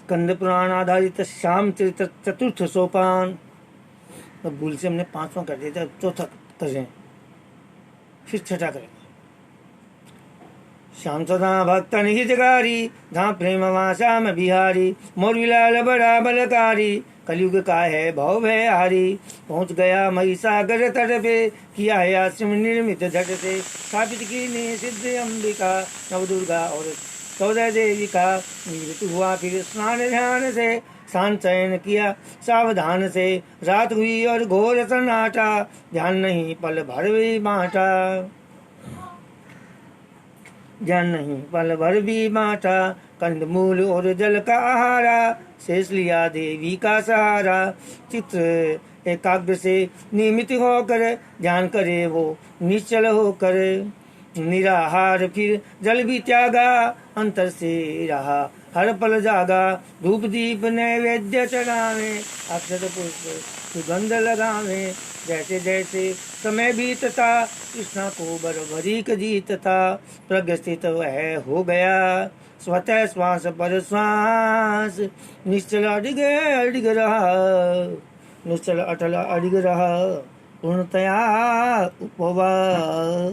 स्कंद पुराण आधारित श्याम चरित्र चतुर्थ सोपान। तो भूल से हमने पांचवा कर दिया था, चौथा कर रहे हैं, फिर छठा करें। श्याम सदा भक्त हितकारी, जहाँ प्रेम वहाँ श्याम बिहारी। मोरविलाल बड़ा बलकारी, कलयुग का है भव भय हारी। पहुँच गया महिसागर तट पे, किया है आश्रम निर्मित झट से। स्थापित की ने सिद्ध अंबिका, नवदुर्गा और 14 देवी का। निवृत्त हुआ फिर स्नान ध्यान से, शान चयन किया सावधान से। रात हुई और घोर सन्नाटा, ध्यान नहीं पल भर भी बांटा। ध्यान नहीं पल भर भी बांटा। कंदमूल और जल का आहारा, शेष लिया देवी का सहारा। चित्र एकाग्र से नियमित होकर, ध्यान करे वो निश्चल होकर। निराहार फिर जल भी त्यागा, अंतर से रहा हर पल जागा। धूप दीप नैवेद्य चढ़ावे, अक्षत पुष्प सुगंध लगावे। जैसे जैसे समय बीतता, कृष्णा को बरबरीक जीतता। प्रज्ञ स्थित वह हो गया, स्वतः श्वास पर श्वास। निश्चल अडिग रहा, निश्चल अटल अडिग रहा। पूर्णतया उपवास।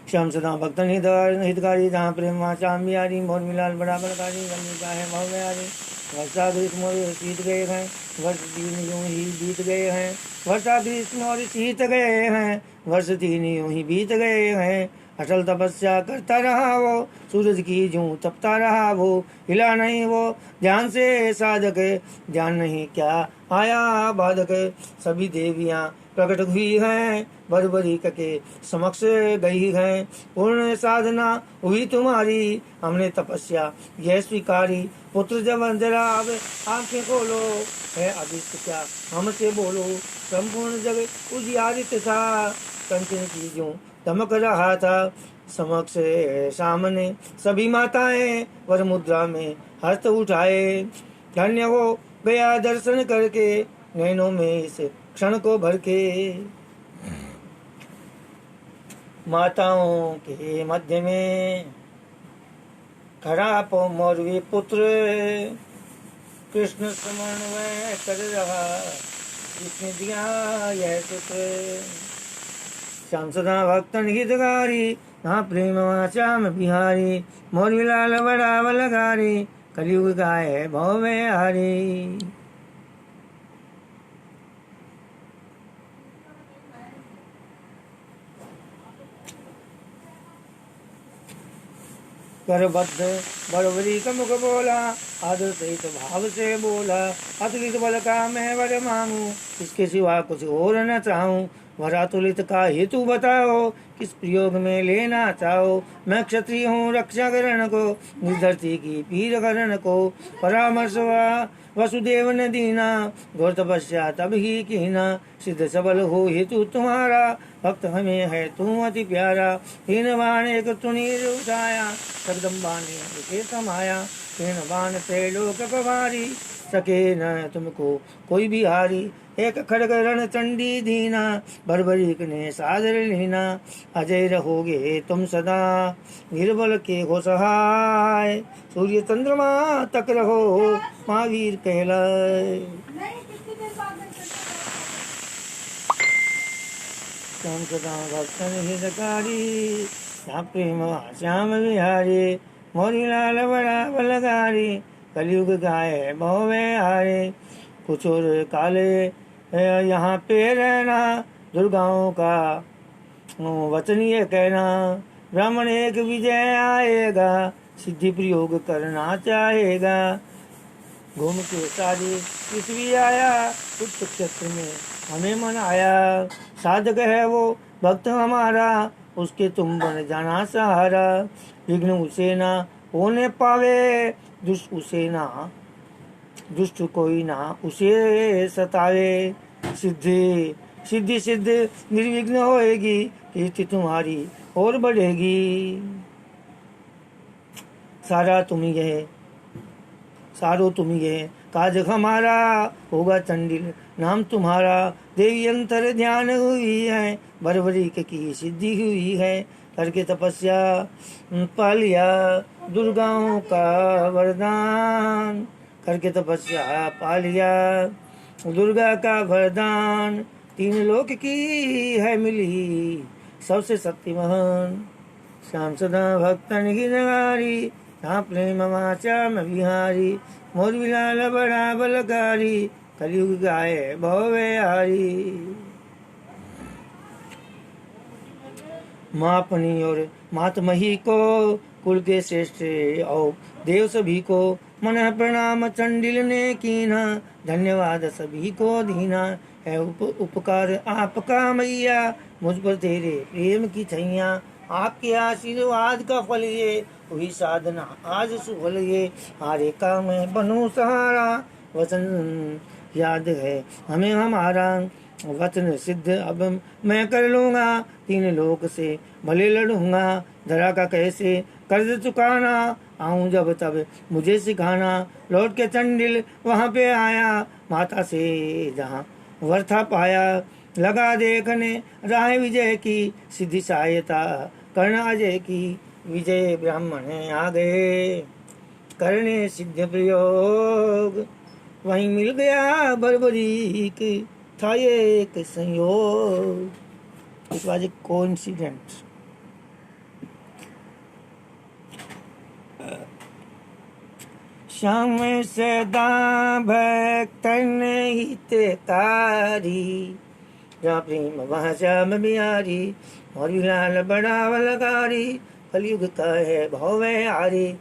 श्याम सदा भक्तन हितकारी, जहाँ प्रेम वहाँ श्याम बिहारी। मोर मिलाल बड़ा बलकारी, गली का है भव बिहारी। वर्षा ग्रीष्म और शीत गए हैं, वर्ष 3 यूं ही बीत गए हैं। वर्षा ग्रीष्म और शीत गए हैं, वर्ष 3 यूं ही बीत गए हैं। अटल तपस्या करता रहा वो, सूरज की जूं तपता रहा वो। हिला नहीं वो ध्यान से साधक, ध्यान नहीं क्या आया बाधक। सभी देवियां प्रकट हुई हैं, बरबरीक के समक्ष गई हैं। पूर्ण साधना हुई तुम्हारी, हमने तपस्या यह स्वीकारी। पुत्र जब जरा अब आंखें खोलो, है अभिष्ट क्या हमसे बोलो। संपूर्ण जग उजियारित था, कंचन की जो दमक रहा था। समक्ष सामने सभी माताएं, वर मुद्रा में हस्त उठाए। धन्य हो गया दर्शन करके, नैनों में इस क्षण को भर के। माताओं के मध्य में खड़ा मोरवी पुत्र, कृष्ण समन्वय कर रहा, जिसने दिया यह सूत्र। श्याम सदा भक्तन हितकारी, हाँ प्रेम श्याम बिहारी। मोरवी लाल बड़ा बलकारी, कलयुग का है भव हारी। करबद्ध बड़बरी का मुख बोला, आदर सहित भाव से बोला। अतुलित बल का मैं वर मांगू, इसके सिवा कुछ और न चाहूं। वर अतुलित का हेतु बताओ, किस प्रयोग में लेना चाहो। मैं क्षत्रिय हूँ रक्षा करण को, निर्धरती की पीर करण को। परामर्श वसुदेव ने दीना, घोर तपस्या तब ही कीना। सिद्ध सबल हो हेतु तुम्हारा, भक्त हमें है तू अति प्यारा। तीन बाण एक तुनीर उठाया, जगदम्बा ने उसे समाया। तीन बाण त्रैलोक प्रभारी, सके न तुमको कोई भी हारी। एक खड़ग रण चंडी दीना, बर्बरीक ने सादर लीना। अजय रहोगे तुम सदा, निर्बल के हो सहाय। सूर्य चंद्रमा तक रहो, महावीर कहलाए। श्याम सदा भक्तन हितकारी, श्याम प्रेम श्याम बिहारी। मोरी लाल बड़ा बलकारी, कलयुग गाए बहुवे हारे। कुछ और काले यहाँ पे रहना, दुर्गाओं का वचन ये कहना। ब्राह्मण एक विजय आएगा, सिद्धि प्रयोग करना चाहेगा। घूम के सारी पृथ्वी आया, उच्च क्षेत्र में हमें मनाया। साधक है वो भक्त हमारा, उसके तुम बन जाना सहारा। विघ्न उसे ना होने पावे, दुष्ट उसे ना, दुष्ट कोई ना उसे सतावे। सिद्धि सिद्धि सिद्ध निर्विघ्न होएगी, कीर्ति तुम्हारी और बढ़ेगी। सारा तुम ही है, सारो तुम ही है, काज हमारा होगा चंडिल नाम तुम्हारा देवी अंतर ध्यान हुई है, बरबरीक की सिद्धि हुई है। करके तपस्या पा लिया दुर्गाओं का वरदान, करके तपस्या पा लिया दुर्गा का वरदान। तीन लोक की है मिली सबसे शक्तिमान, श्याम सदा भक्तन की नगारी, जहाँ प्रेम श्याम बिहारी। मोर बिलाल बड़ा बलकारी, कलयुग गाए भवे हारी। माँ अपनी और मातमही को कुल के श्रेष्ठ और देव सभी को मन प्रणाम चंडिल ने कीना, धन्यवाद सभी को दीना है उपकार आपका मैया, मुझ पर तेरे प्रेम की छैया। आपके आशीर्वाद का फल ये हुई साधना आज सुफल ये, हारे का मैं बनूं सहारा, वचन याद है हमें हमारा, वचन सिद्ध अब मैं कर लूंगा, तीन लोक से भले लड़ूंगा। धरा का कैसे कर्ज चुकाना, आऊं जब तब मुझे सिखाना। लौट के चंडिल वहां पे आया, माता से जहां वर्था पाया। लगा देखने राह विजय की, सिद्धि सहायता करना अजय की। विजय ब्राह्मण आ गए करने सिद्ध प्रयोग, वहीं मिल गया बर्बरीक था ये एक संयोग। It was a coincidence. Shyam सदा भक्तन हितकारी, जहाँ प्रेम वहाँ श्याम बिहारी। और विलाल बड़ा बलकारी, कलयुग का है भवे हारी।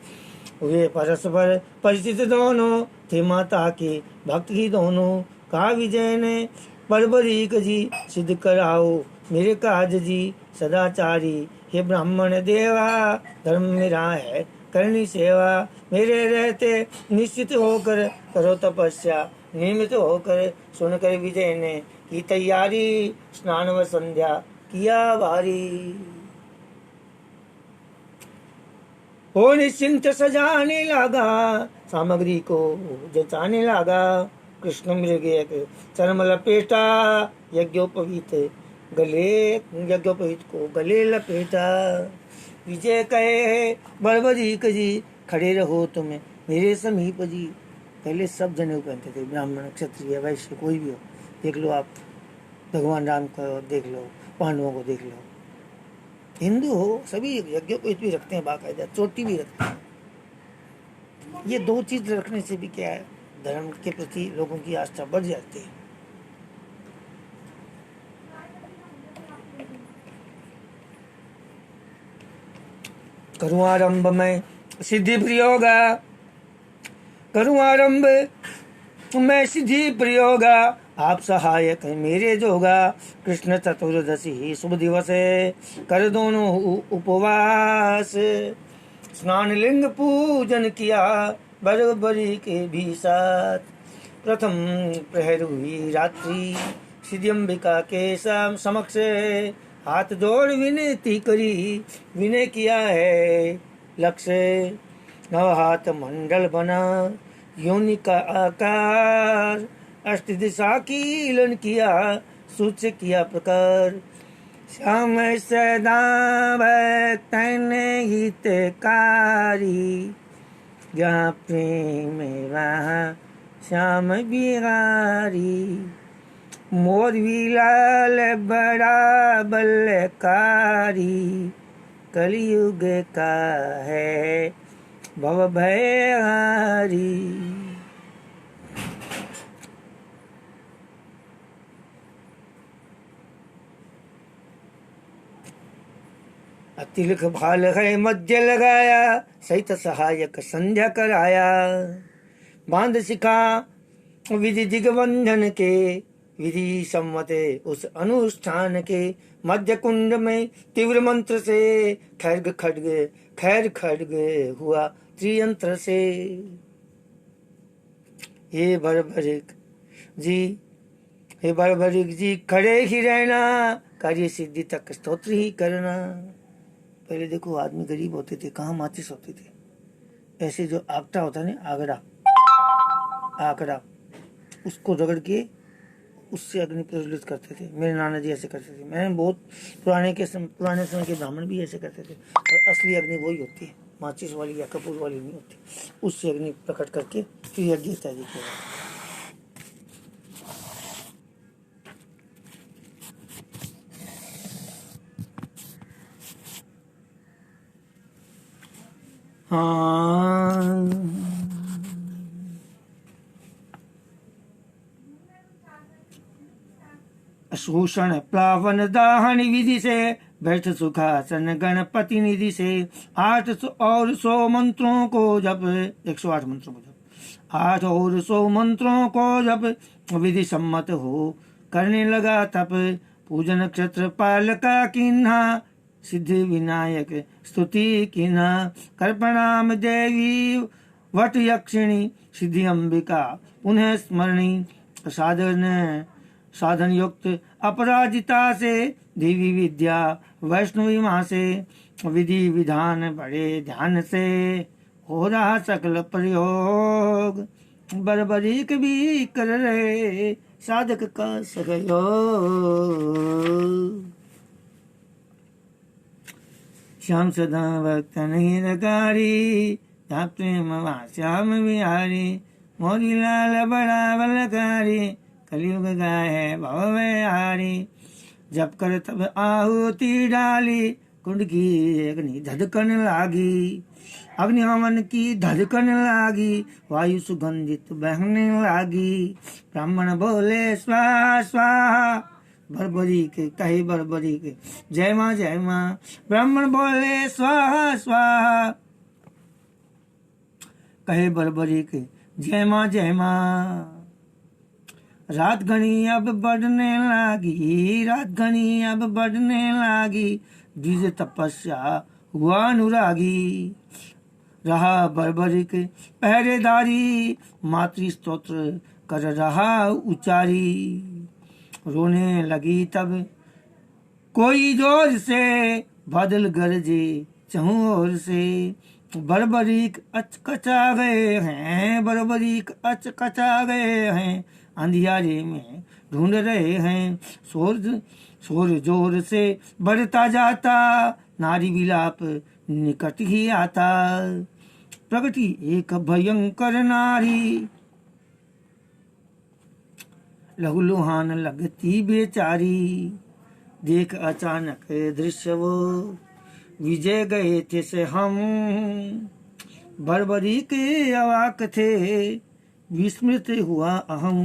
वे परस्पर परिचित दोनों थे, माता के भक्त ही दोनों। कहा विजय ने बर्बरीक जी, सिद्ध कराओ मेरे काज जी सदाचारी। हे ब्राह्मण देवा धर्म मेरा है करनी सेवा, मेरे रहते निश्चित होकर करो तपस्या। नियमित होकर सुनकर विजय ने की तैयारी, स्नान व संध्या किया भारी। वो निश्चिंत सजाने लगा, सामग्री को जचाने लगा। कृष्ण मृग एक चरम लपेटा, यज्ञोपवीत को गले लपेटा। विजय कहे बर्बरीक जी, खड़े रहो तुम मेरे समीप जी। पहले सब जनेऊ पहनते थे, ब्राह्मण क्षत्रिय वैश्य कोई भी हो। देख लो आप भगवान राम को देख लो, पांडवों को देख लो, हिंदू हो सभी यज्ञोपवीत भी रखते हैं, बाकायदा चोटी भी रखते हैं। ये दो चीज रखने से भी क्या है, धर्म के प्रति लोगों की आस्था बढ़ जाती है। करूँ आरंभ में सिद्धि प्रयोगा, करूँ आरंभ मैं सिद्धि प्रयोगा। आप सहायक मेरे जोगा, कृष्ण चतुर्दशी शुभ दिवस कर दोनों उपवास। स्नान लिंग पूजन किया बर्बरी के भी साथ। प्रथम प्रहर हुई रात्रि, सिद्धि अंबिका के समक्ष। हाथ जोड़ विनती करी, विनय किया है लक्ष्य। नव हाथ मंडल बना योनि का आकार, अष्ट दिशा कीलन किया सूच किया प्रकार। श्याम सदा भक्तन हितकारी, जहाँ प्रेम वहाँ श्याम बिहारी। मोर विलाल बड़ा बलकारी, कलयुग का है भव भयहारी। तिलक भाल है मध्य लगाया, सहित सहायक संध्या कराया। बांध सिखा विधि दिग्बंधन के, विधि सम्मत उस अनुष्ठान के। मध्य कुंड में तीव्र मंत्र से, खैर खड्ग हुआ त्रियंत्र से। हे बर्बरिक जी खड़े ही रहना, कार्य सिद्धि तक स्तोत्र ही करना। पहले देखो आदमी गरीब होते थे, कहाँ माचिस होते थे, ऐसे जो आकड़ा होता है ना, आकड़ा उसको रगड़ के उससे अग्नि प्रज्वलित करते थे। मेरे नाना जी ऐसे करते थे। मैंने बहुत पुराने समय के ब्राह्मण भी ऐसे करते थे। और असली अग्नि वही होती है, माचिस वाली या कपूर वाली नहीं होती। उससे अग्नि प्रकट करके फिर यज्ञ इत्यादि किया जाता है। हाँ, शोषण प्लावन दाहन विधि से बैठ सुखासन गणपति निधि से 8 और 100 मंत्रों को जप, 108 मंत्रों को जप, 8 और 100 मंत्रों को जप, विधि सम्मत हो करने लगा तप, पूजन क्षत्रपाल का किन्हा, सिद्धि विनायक स्तुति किन्हा, कर प्रणाम देवी वट यक्षिणी, सिद्धि अंबिका पुनः स्मरणी, साधन युक्त अपराजिता से, देवी विद्या वैष्णवी माँ से, विधि विधान बड़े ध्यान से, हो रहा सकल प्रयोग, बरबरीक भी कर रहे साधक का सहयोग। श्याम सदा भक्तन हितकारी, जहाँ प्रेम वहाँ श्याम बिहारी, मोरी लाल बड़ा बलकारी, कलयुग गाय है भव में हारी, जब कर तब आहुति डाली, कुंड की अग्नि धधकन लागी, अग्नि हवन की धधकन लागी, वायु सुगंधित बहने लागी, ब्राह्मण बोले स्वाहा स्वाहा, बरबरी के कहे बरबरी के जय माँ जय माँ, ब्राह्मण बोले स्वाहा स्वाहा, कहे बरबरी के जय माँ जय माँ। रात घनी अब बढ़ने लागी, रात घनी अब बढ़ने लागी, द्विज तपस्या हुआ अनुरागी, रहा बर्बरिक पहरेदारी, मातृ स्तोत्र कर रहा उचारी, रोने लगी तब कोई जोर से, बादल गरजे चहुं ओर से, बर्बरीक अचकचा गए हैं, बर्बरीक अचकचा गए हैं, अंधियारे में ढूंढ रहे हैं, शोर जोर से बढ़ता जाता, नारी विलाप निकट ही आता, प्रगति एक भयंकर नारी, लहूलुहान लगती बेचारी, देख अचानक दृश्य वो, विजय गए थे से हम, बर्बरी के अवाक थे, विस्मृत हुआ अहम,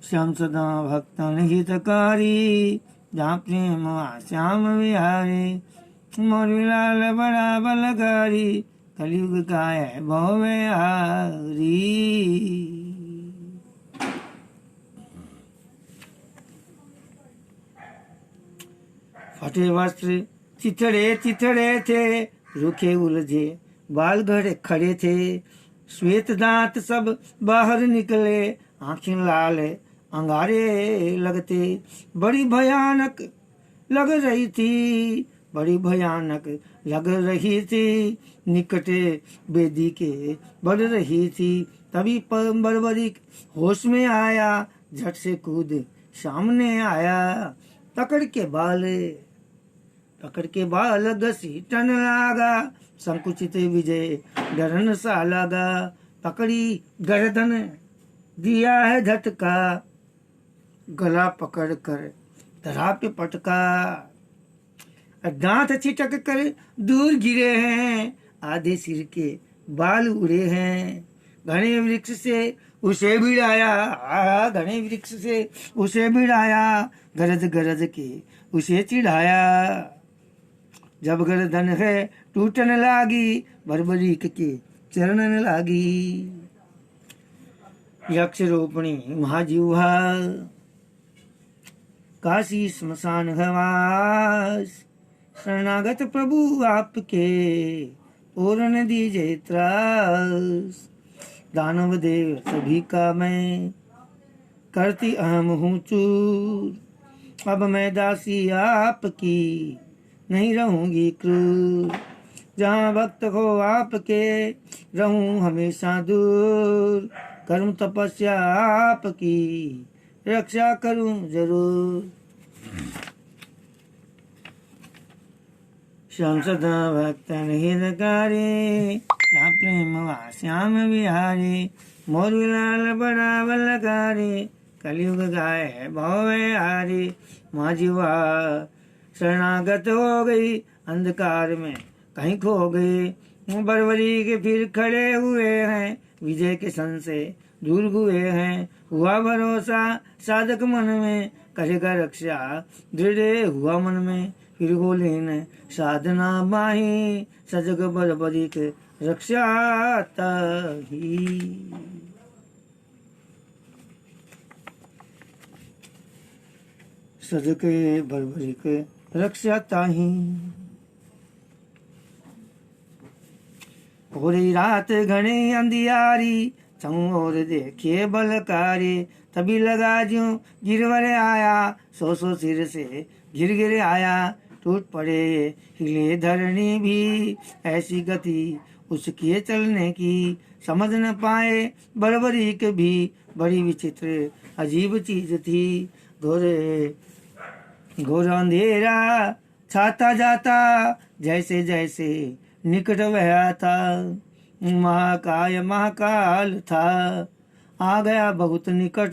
श्याम सदा भक्तन हितकारी, जहाँ प्रेम श्याम विहारी, मोरी लाल बड़ा बलकारी, कलयुग का है भव में हारी। फटे वस्त्र चिथड़े चिथड़े थे, रूखे उलझे बाल घड़े खड़े थे, श्वेत दांत सब बाहर निकले, आंखें लाल अंगारे लगते, बड़ी भयानक लग रही थी, बड़ी भयानक लग रही थी, निकटे बेदी के बढ़ रही थी, तभी बर्बरी होश में आया, झट से कूद सामने आया, पकड़ के बाल घसीटन लागा, संकुचित विजय डरन सा लगा, पकड़ी गर्दन दिया है झटका, गला पकड़ कर धरा पे पटका, दांत छिटक कर दूर गिरे हैं, आधे सिर के बाल उड़े हैं, घने वृक्ष से उसे भिड़ाया, घने वृक्ष से उसे भिड़ाया, गरज गरज के उसे चिढ़ाया, जब गर्दन है टूटन लागी, बर्बरीक के चरणन लागी, यक्ष रोपणी महाजिह्वा, काशी स्मशान घवास, शरणागत प्रभु आपके और न दीजिए त्रास, दानव देव सभी का मैं करती अहम हूँ चूर, अब मैं दासी आपकी नहीं रहूंगी क्रूर, जहाँ भक्त हो आपके रहूं हमेशा दूर, करूं तपस्या आपकी रक्षा करूं जरूर। श्याम सदा भक्तन हितकारी, श्याम प्रेम वा श्याम बिहारी, मोर लाल बड़ा बलकारी, कलयुग गाय भवे हारी। माजीवा शरणागत हो गई, अंधकार में कहीं खो गए, बरबरी के फिर खड़े हुए हैं, विजय के सन से दूर हुए हैं। हुआ भरोसा साधक मन में, करेगा रक्षा दृढ़ हुआ मन में। फिर बोले न साधना बाही, सजग बरबरी के रक्षा ताही। सजग के बरबरी के रक्षा ताही। पूरी रात घनी अंधियारी, चौर देखे बलकारी, तभी लगा जो गिरवर आया, सो सिर से गिर गिर आया। टूट पड़े हिले धरनी भी, ऐसी गति उसकी चलने की, समझ न पाए बरबरी के भी, बड़ी विचित्र अजीब चीज थी। घोर अंधेरा छाता जाता, जैसे जैसे निकट वह था। महाकाय महाकाल था, आ गया बहुत निकट,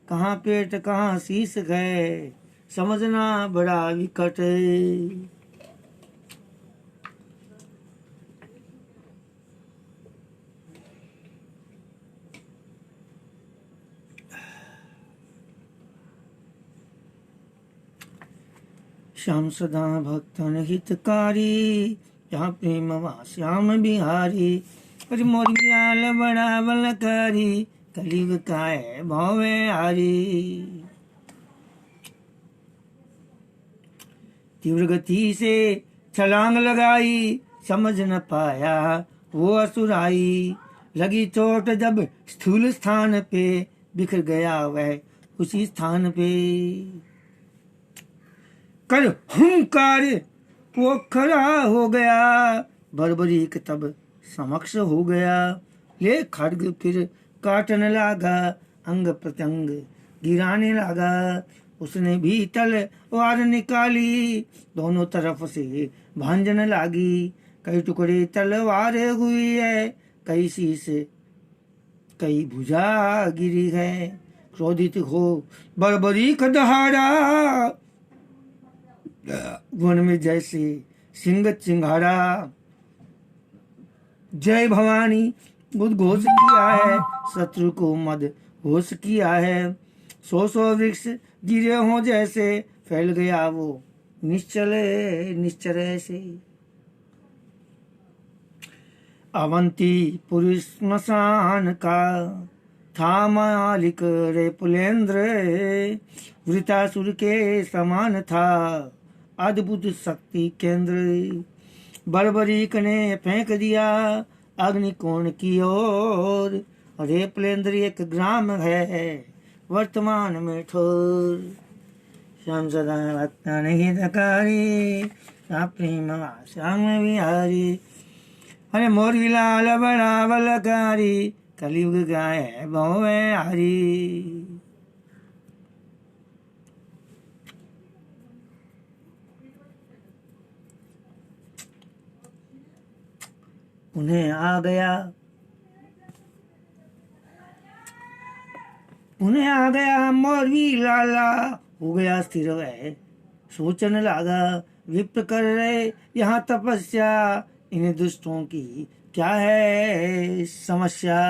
कहाँ पेट कहाँ शीश गए, समझना बड़ा विकट। श्याम सदा भक्तन हितकारी, यहाँ प्रेम वा श्याम बिहारी, और मोरियाल बड़ा बलकारी, कलयुग काय भवे हारी। तीव्र गति से छलांग लगाई, समझ न पाया वो असुराई। लगी चोट जब स्थूल स्थान पे, बिखर गया वह उसी स्थान पे। कर हुंकार वो खड़ा हो गया, बरबरीक तब समक्ष हो गया। ले खड्ग फिर काटने लगा, अंग प्रत्यंग गिराने लगा। उसने भी तलवार निकाली, दोनों तरफ से भांजने लगी। कई टुकड़े तलवार हुई है, कई शीश कई भुजा गिरी है। क्रोधित हो बरबरीक दहाड़ा, वन में जैसे सिंह चिंगारा। जय भवानी उद्घोष किया है, शत्रु को मद होश किया है। सौ वृक्ष गिरे हो जैसे, फैल गया वो निश्चल निश्चय से। अवंती पुरुष स्मशान का था मालिक रे पुलेंद्र, वृतासुर के समान था अद्भुत शक्ति केंद्र। बरबरीक ने फेंक दिया अग्निकोण की ओर, अरे पुलेंद्र एक ग्राम है वर्तमान में ठोर। श्याम सदा भक्तन हितकारी, प्रेम श्याम बिहारी, अरे मोरी लाल बड़ा बलकारी, कलयुग गाय भवे हारी। उन्हें आ गया मोरवी लाला, हो गया स्थिर वह सोचने लगा। विप्र कर रहे यहाँ तपस्या, इन दुष्टों की क्या है समस्या।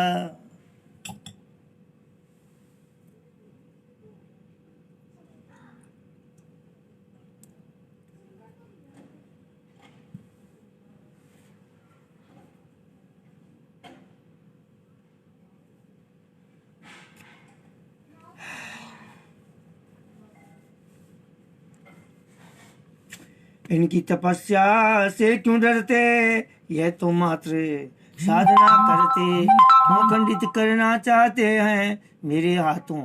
इनकी तपस्या से क्यों डरते, यह तो मात्र साधना करते। क्यों खंडित करना चाहते हैं, मेरे हाथों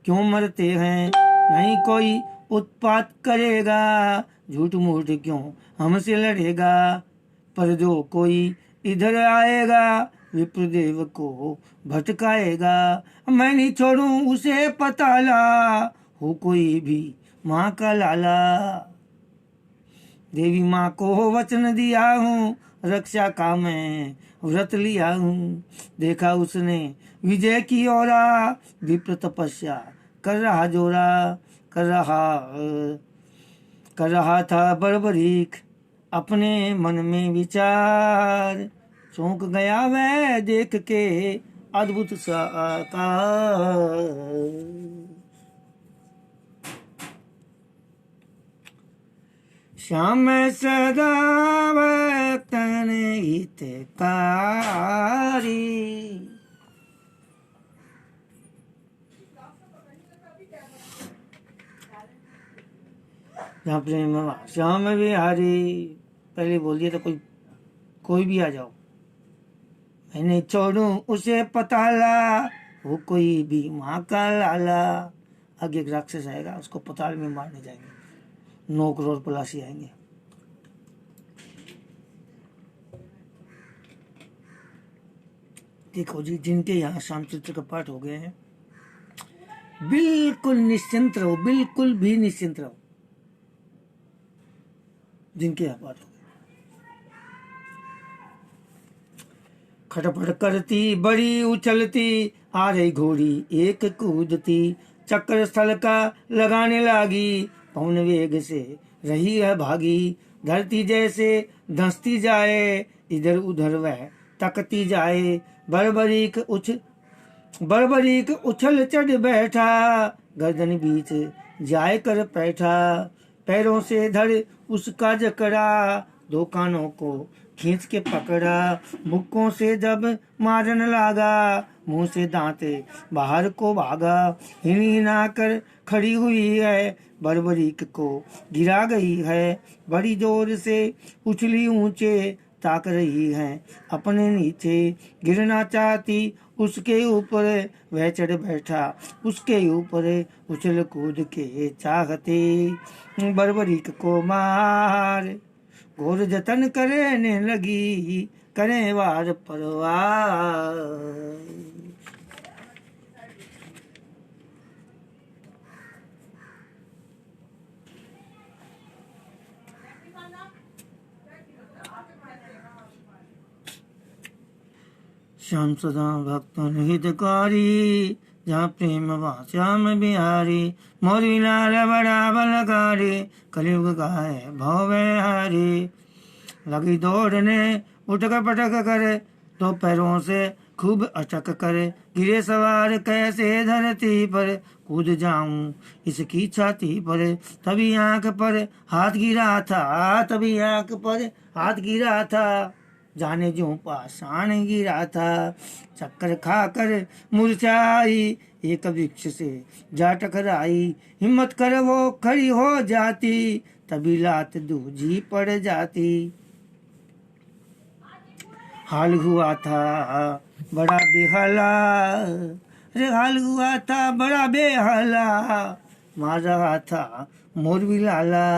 क्यों मरते हैं। नहीं कोई उत्पात करेगा, झूठ मूठ क्यों हमसे लड़ेगा। पर जो कोई इधर आएगा, विप्रदेव को भटकाएगा। मैं नहीं छोड़ूं उसे पताला, हो कोई भी माँ का लाला। देवी माँ को वचन दिया हूँ, रक्षा का मैं व्रत लिया हूँ। देखा उसने विजय की ओरा, विप्र तपस्या कर रहा जोरा। कर रहा था बर्बरीक अपने मन में विचार। चौंक गया वह देख के अद्भुत सा आकार। श्याम सदा भक्तन हितकारी। जहाँ प्रेम श्याम बिहारी। पहले बोल दिया तो कोई भी आ जाओ। मैं नहीं छोड़ूं उसे पताला, वो कोई भी माँ का लाला। आगे एक राक्षस आएगा, उसको पताल में मारने जाएंगे, 9 करोड़ पलासी आएंगे। देखो जी, जिनके यहाँ शामचित्र का पाठ हो गए हैं, बिल्कुल निश्चिंत रहो, बिल्कुल भी निश्चिंत रहो। जिनके यहाँ पाठ हो गए, खटपट करती बड़ी उछलती, आ रही घोड़ी एक कूदती। चक्कर स्थल का लगाने लागी, पवन वेग से रही है भागी। धरती जैसे धंसती जाए, इधर उधर वह तकती जाए। बर्बरीक उछल चढ़ बैठा, गर्दन बीच जाए कर बैठा। पैरों से धर उसका जकड़ा, 2 कानों को खींच के पकड़ा। मुक्कों से जब मारन लागा, मुंह से दांते बाहर को भागा। हिना कर खड़ी हुई है, बर्बरीक को गिरा गई है। बड़ी जोर से उछली ऊंचे, ताक रही है अपने नीचे। गिरना चाहती उसके ऊपर, वह चढ़ बैठा उसके ऊपर। उछल कूद के चाहते बर्बरीक को मार, घोर जतन करने लगी, करे वार परवार। श्याम सदा भक्तन हितकारी, जहाँ प्रेम वहाँ श्याम बिहारी। मोरी लाल बड़ा बलकारी, कलयुग का है भवहारी। लगी दौड़ने उठक पटक करे, 2 पैरों से खूब अटक करे। गिरे सवार कैसे धरती पर, कूद जाऊं इसकी छाती पर। तभी आंख पर हाथ गिरा था, तभी आंख पर हाथ गिरा था। जाने जो पाषाण गिरा था। चक्कर खाकर मुरझाई, एक वृक्ष से जा टकराई। हिम्मत कर वो खड़ी हो जाती, तभी लात दूजी पड़ जाती। हाल हुआ था बड़ा बेहाला, रे हाल हुआ था बड़ा बेहाला। मार रहा था मोरवी लाला।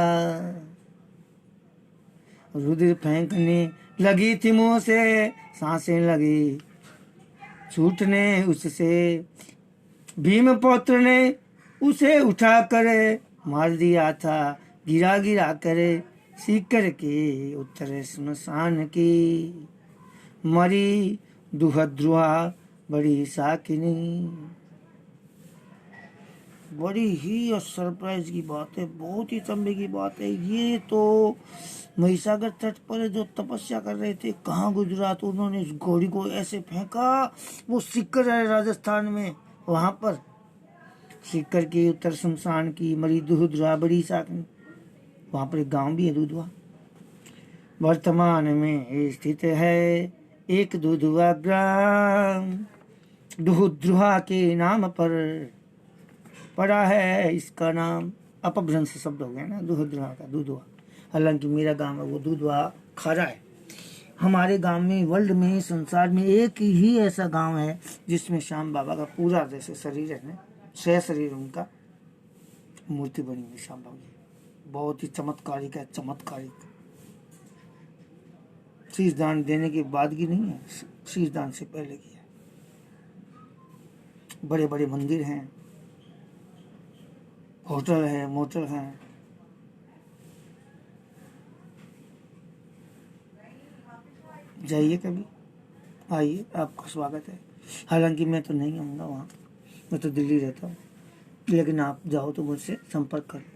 रुधिर फेंकने लगी थी मुंह से, सांसें लगी छूटने उससे। भीम पौत्र ने उसे उठा कर मार दिया था, गिरा गिरा कर। सीकर के उत्तर स्मशान की, मरी दुहद्रुआ बड़ी साकिनी। बड़ी ही सरप्राइज की बात है, बहुत ही चंबे की बात है। ये तो महिसागर तट पर जो तपस्या कर रहे थे, कहाँ गुजरात, उन्होंने उस घोड़ी को ऐसे फेंका। वो सीकर है राजस्थान में, वहां पर सीकर के उत्तर शमशान की, मरी दुधवा बड़ी साकिनी, वहां पर एक गांव भी है दुधवा। वर्तमान में स्थित है एक दुधवा ग्राम, दुधवा के नाम पर पड़ा है इसका नाम। अपभ्रंश शब्द हो गया ना, दुधवा का दुधवा। हालांकि मेरा गांव है वो दुधवा खरा है। हमारे गांव में, वर्ल्ड में, संसार में एक ही ऐसा गांव है जिसमें श्याम बाबा का पूरा जैसे शरीर है ना, 6 शरीर उनका मूर्ति बनी हुई श्याम बाबा की। बहुत ही चमत्कारिक है, चमत्कारिक। शीश दान देने की बात की नहीं है, शीशदान से पहले किया। बड़े बड़े मंदिर हैं, होटल है, मोटल हैं। जाइए कभी, आइए, आपका स्वागत है। हालांकि मैं तो नहीं आऊँगा वहाँ, मैं तो दिल्ली रहता हूँ, लेकिन आप जाओ तो मुझसे संपर्क करो।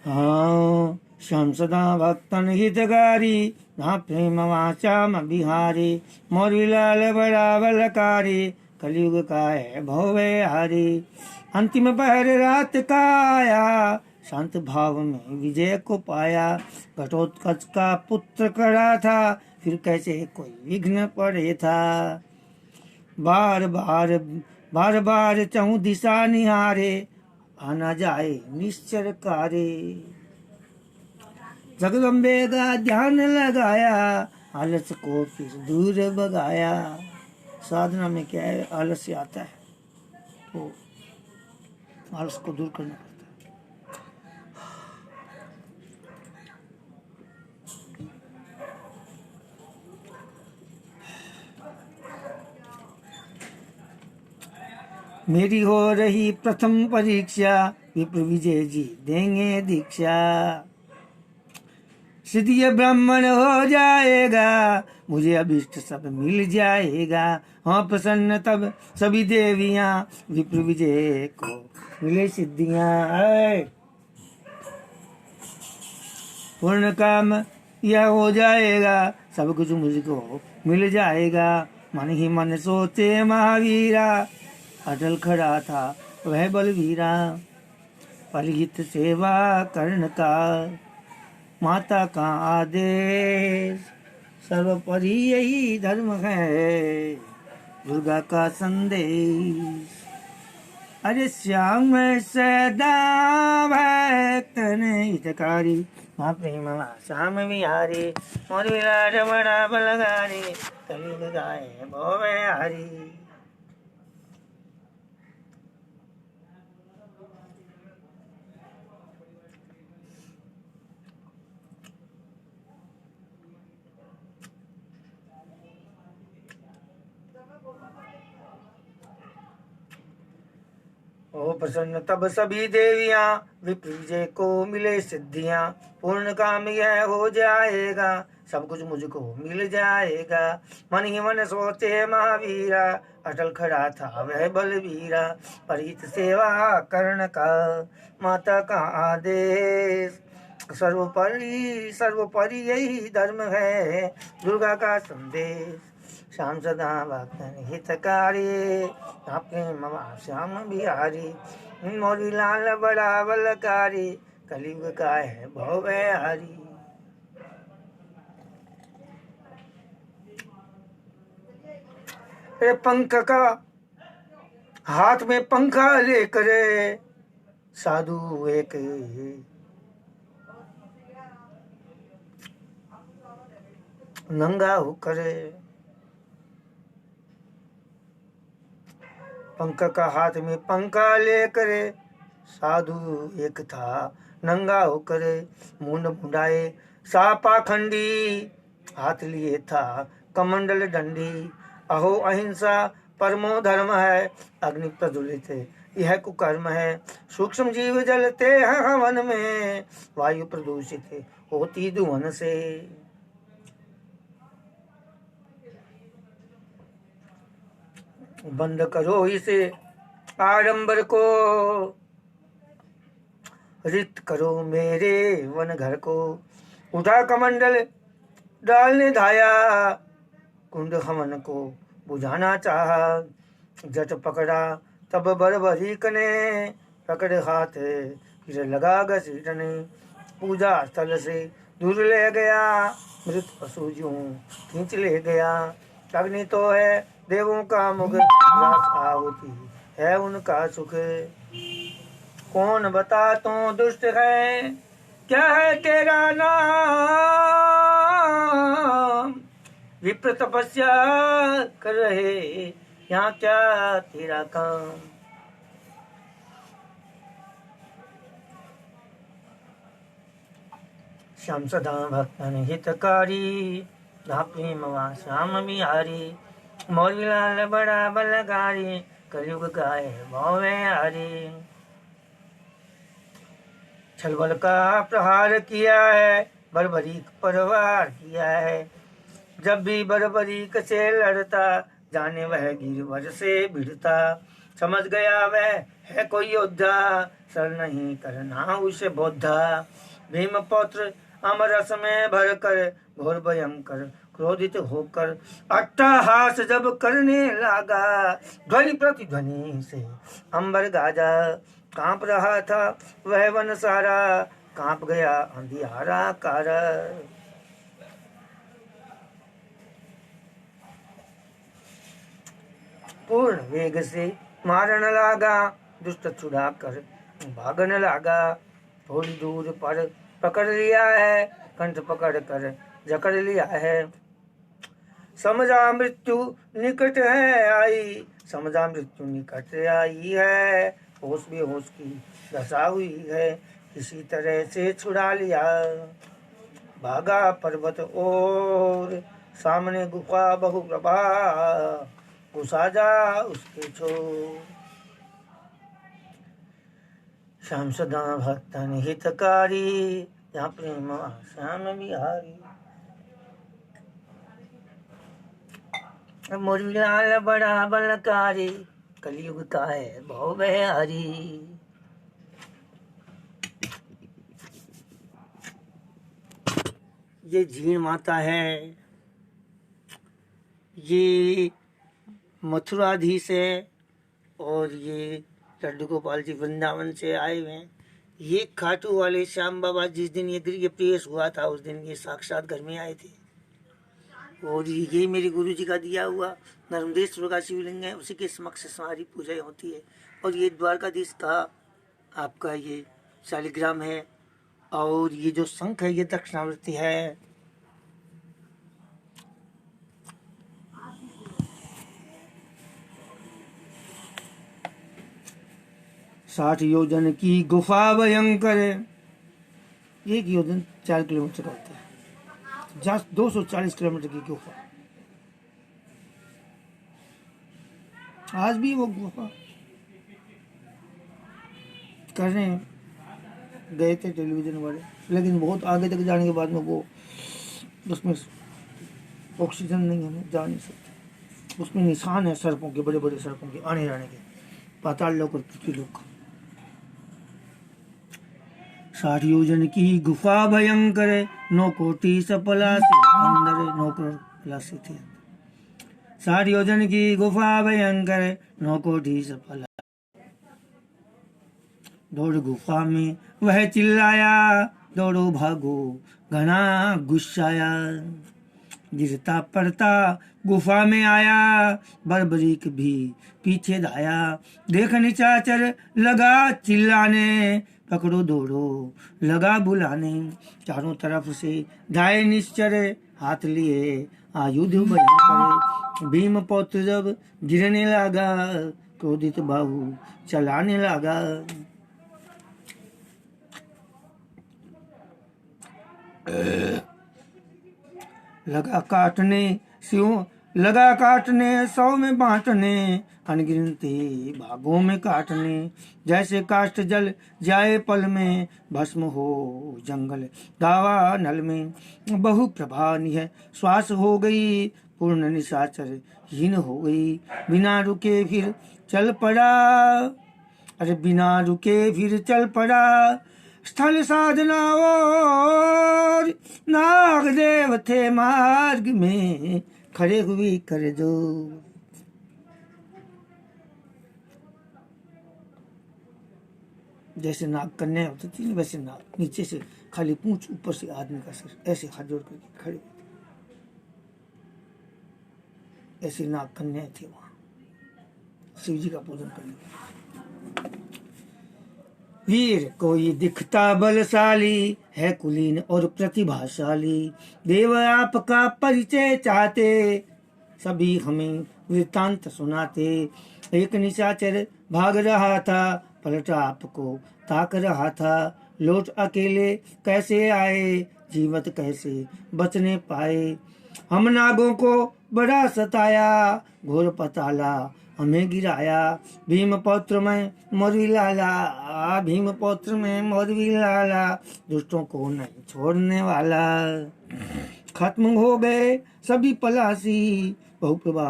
हाँ, श्याम सदा भक्तन हितकारी, जहाँ प्रेम वाचाम बिहारी, मोरलाल बड़ा बलकारी, कलयुग का है भवे हारी। अंतिम पहर रात का आया, शांत भाव में विजय को पाया। घटोत्कच का पुत्र कड़ा था, फिर कैसे कोई विघ्न पड़े था। बार बार चहु दिशा निहारे, आना जाए निश्चर कारे। जगदम्बे का ध्यान लगाया, आलस को फिर दूर भगाया। साधना में क्या है, आलस्य आता है तो आलस को दूर करना पड़ता है। मेरी हो रही प्रथम परीक्षा, विप्र विजय जी देंगे दीक्षा। सिद्धि ब्राह्मण हो जाएगा, मुझे अभिष्ट सब मिल जाएगा। हाँ प्रसन्न तब सभी देवियां, विप्र विजय को मिले सिद्धियां। पूर्ण काम यह हो जाएगा, सब कुछ मुझको मिल जाएगा। मन ही मन सोचे महावीरा, अटल खड़ा था वह बलवीरा। परहित सेवा कर्ण का, माता का आदेश, सर्वोपरि यही धर्म है, दुर्गा का संदेश। अरे श्याम सदा भक्तन हितकारी, वहाँ प्रेम श्याम बिहारी, मोर विराट बड़ा बलगारी, कलयुग गाए भोवे हारी। ओ प्रसन्न तब सभी देवियां, विप्र विजय को मिले सिद्धियां। पूर्ण काम यह हो जाएगा, सब कुछ मुझको मिल जाएगा। मन ही मन सोचे महावीरा, अटल खड़ा था वह बलवीरा। परहित सेवा कर्ण का, माता का आदेश, सर्वोपरि यही धर्म है, दुर्गा का संदेश। श्याम सदा भक्तन हितकारी, आपके मवा श्याम बिहारी, मोरी लाल बड़ा बलकारी, कलयुग का है भवे हारी। पंख का हाथ में पंखा लेकर साधु एक नंगा होकर, पंख का हाथ में पंखा लेकर साधु एक था नंगा होकर। मुंड मुंडाए सा पाखंडी, हाथ लिए था कमंडल डंडी। अहो अहिंसा परमो धर्म है, अग्नि प्रज्वलित यह कुकर्म है। सूक्ष्म जीव जलते हैं हवन में, वायु प्रदूषित होती धुवन से। बंद करो इसे आडंबर को, रिक्त करो मेरे वन घर को। उठा कमंडल डालने धाया, कुंड हवन को बुझाना चाहा। जट पकड़ा तब बरबरीक ने, पकड़े हाथ फिर लगा घसीटने। पूजा स्थल से दूर ले गया, मृत पशु यूं खींच ले गया। अग्नि तो है देवों का मुख, रास आहुति है उनका सुख। कौन बता तू दुष्ट है, क्या है तेरा नाम। विप्र तपस्या कर रहे, यहाँ क्या तेरा काम। श्याम सदा भक्तन हितकारी, जहाँ प्रेम वहाँ श्याम बिहारी। मौलवी लाल बड़ा बलकारी, कलयुग गाए भवे हरी। छलबल का प्रहार किया है, बर्बरीक परवार किया है। जब भी बर्बरीक से लड़ता, जाने वह गिरवर से भिड़ता। समझ गया वह है कोई योद्धा, सर नहीं करना उसे बोधा। भीम पौत्र अमरस में भर कर, घोर भयंकर क्रोधित होकर अट्टहास जब करने लगा। ध्वनि प्रतिध्वनि से अंबर गाजा, कांप रहा था वह वन सारा। कांप गया अंधियारा कारा। पूर्ण वेग से मारन लागा, दुष्ट छुड़ा कर भागन लागा। थोड़ी दूर पर पकड़ लिया है, कंठ पकड़ कर जकड़ लिया है। समझा मृत्यु निकट है आई, समझा मृत्यु निकट आई है। होश बेहोश की दशा हुई है, किसी तरह से छुड़ा लिया। भागा पर्वत और सामने गुफा बहुप्रभा, घुसा जा उसके छोर। श्याम सदा भक्तन हितकारी, जहाँ प्रेम श्याम बिहारी। मौलवी लाल बड़ा बलकारी, कलयुग का है भव हरी। ये जीण माता है, ये मथुराधीश है, और ये लड्डू गोपाल जी वृंदावन से आए हुए हैं। ये खाटू वाले श्याम बाबा जिस दिन ये प्रवेश हुआ था, उस दिन ये साक्षात घर में आए थे। और ये मेरे गुरु जी का दिया हुआ नर्मदेश्वर का शिवलिंग है, उसी के समक्ष सारी पूजा होती है। और ये द्वारकाधीश का आपका ये शालिग्राम है, और ये जो शंख है ये दक्षिणावर्ती है। साठ योजन की गुफा भयंकर, एक योजन 4 किलोमीटर का होता है। 240 किलोमीटर की गुफा। आज भी वो गुफा करने गए थे टेलीविजन वाले, लेकिन बहुत आगे तक जाने के बाद में वो उसमें ऑक्सीजन नहीं है, जा नहीं सकते। उसमें निशान है सड़कों के, बड़े बड़े सड़कों के आने जाने के, पाताल लोक और पृथ्वी लोक। 60 योजन की गुफा भयंकर, 9 कोटि सपला से अंदर, 9 करोड़ पलासी थे। 60 योजन की गुफा भयंकर, 9 कोटि सपला। दौड़ गुफा में वह चिल्लाया, दौड़ो भागो घना गुस्साया। गिरता पड़ता गुफा में आया, बर्बरीक भी पीछे धाया। देख निशाचर लगा चिल्लाने, पकड़ो दौड़ो लगा बुलाने। चारों तरफ से धाये निश्चर, हाथ लिए आयुध भयंकर। भीम पौत्र जब गिरने लगा, क्रोधित बाहु चलाने लगा। लगा काटने 100 में बांटने, अनगिनती भागों में काटने। जैसे काष्ठ जल जाए पल में, भस्म हो जंगल दावा नल में। बहु प्रभा निह श्वास हो गई, पूर्ण निशाचर हीन हो गई। बिना रुके फिर चल पड़ा, अरे बिना रुके फिर चल पड़ा। स्थल साधना और नागदेव थे मार्ग में, खड़े हुई कर दो। जैसे नाग कन्या होती थी ना, वैसे नाग नीचे से खाली पूंछ, ऊपर से आदमी का सिर, ऐसे हाथ जोड़ करके खड़े होते। ऐसे नाग कन्या थे वहां शिव जी का पूजन करने। वीर कोई दिखता बलशाली है, कुलीन और प्रतिभाशाली। देव आपका परिचय चाहते, सभी हमें वृत्तांत सुनाते। एक निशाचर भाग रहा था, पलटा आपको ताक रहा था। लौट अकेले कैसे आए, जीवत कैसे बचने पाए। हम नागों को बड़ा सताया, घोर पताला हमें गिराया। भीम पौत्र में मौरवी लाला, भीम पौत्र में मौरवी लाला, दुष्टों को नहीं छोड़ने वाला। खत्म हो गए सभी पलासी, बहुप्रभा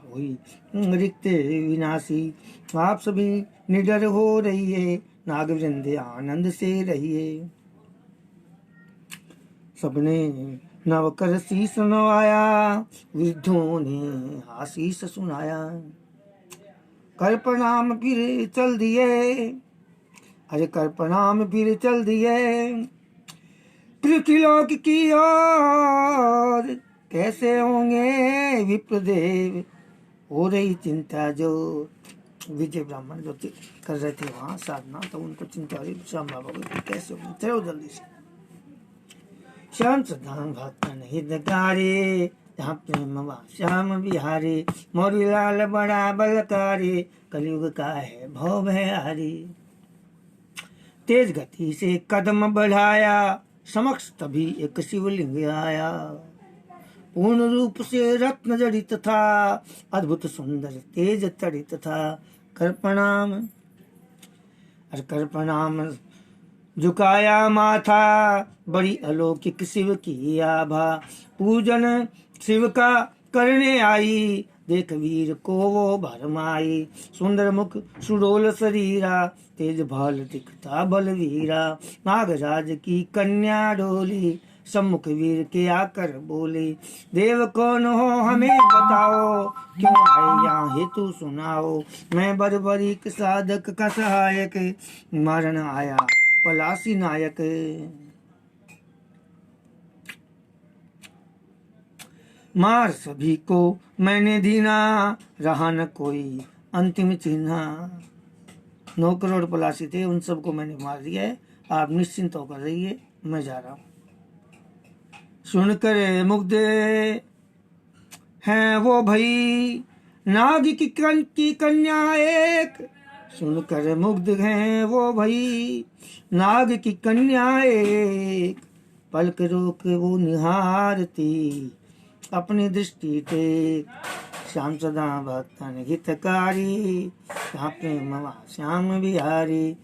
हुई रिक्त विनाशी। आप सभी निडर हो रहिए, नागवृंद आनंद से रहिए। सबने नवकर शीस नवाया, वृद्धों ने आशीष सुनाया। कर प्रणाम फिर चल दिए, अरे कर प्रणाम फिर चल दिए, पृथ्वीलोक की ओर। कैसे होंगे विप्रदेव, हो रही चिंता जो। विजय ब्राह्मण जो कर रहे थे वहां साधना, तो उनको चिंता हो रही श्याम बाबा को कैसे होंगे, चलो जल्दी से। श्याम सदाम भक्तन हितकारी, जहाँ प्रेम श्याम बिहारी। मौरी लाल बड़ा बलकारी, कलयुग का है भव भयारी। तेज गति से कदम बढ़ाया, समक्ष तभी एक शिवलिंग आया। पूर्ण रूप से रत्न जड़ित था, अद्भुत सुंदर तेज तड़ित था। कर प्रणाम, अरे कर प्रणाम झुकाया माथा, बड़ी अलौकिक शिव की आभा। पूजन शिव का करने आई, देख वीर को वो भरमाई। सुंदर मुख सुडोल शरीरा, तेज भाल दिखता बलवीरा। नागराज की कन्या डोली, सम्मुख वीर के आकर बोली। देव कौन हो हमें बताओ, क्यों आए यहाँ हेतु सुनाओ। मैं बर्बरीक साधक का सहायक, मारन आया पलासी नायक। मार सभी को मैंने दीना, रहा न कोई अंतिम चिन्ह। 9 करोड़ पलासी थे, उन सबको मैंने मार दिया है। आप निश्चिंत होकर रहिए, मैं जा रहा हूं। सुनकर मुग्ध हैं वो भई, नाग की कन्या एक। सुनकर मुग्ध हैं वो भई, नाग की कन्या एक। पलक रोक वो निहारती, अपनी दृष्टि टेक। श्याम सदा भक्तन हितकारी, जहाँ प्रेम श्याम बिहारी।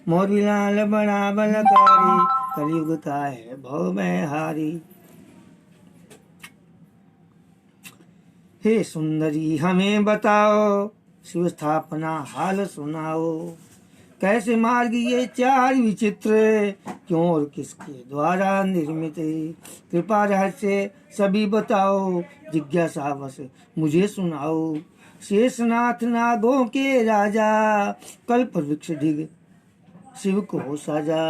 मोरी लाल बड़ा बलकारी, कलयुग का है भव हारी। हे सुंदरी हमें बताओ, शिव स्थापना हाल सुनाओ। कैसे मार्ग ये 4 विचित्र, क्यों और किसके द्वारा निर्मित। कृपा रहस्य सभी बताओ, जिज्ञासा बस मुझे सुनाओ। शेषनाथ नागों के राजा, कल्प वृक्ष ढिग शिव को साजा।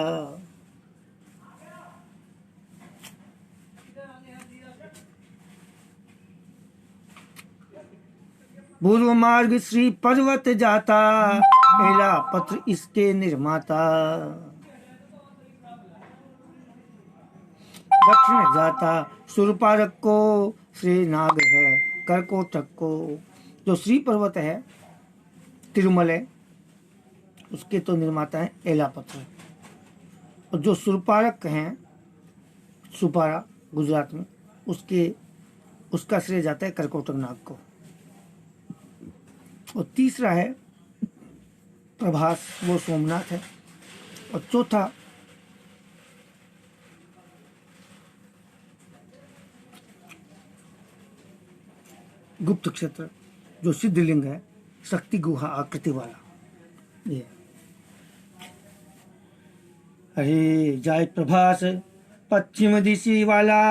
पूर्व मार्ग श्री पर्वत जाता, पहला पत्र इसके निर्माता। दक्षिण जाता सुरपारक को, श्री नाग है करकोटक को। जो श्री पर्वत है तिरुमल है, उसके तो निर्माता है एलापत्र। और जो सुरपारक हैं सुपारा गुजरात में, उसका श्रेय जाता है करकोटक नाग को। और तीसरा है प्रभास, वो सोमनाथ है। और चौथा गुप्त क्षेत्र, जो सिद्धलिंग है, शक्ति गुहा आकृति वाला। ये अरे जाय प्रभास पश्चिम दिशा वाला,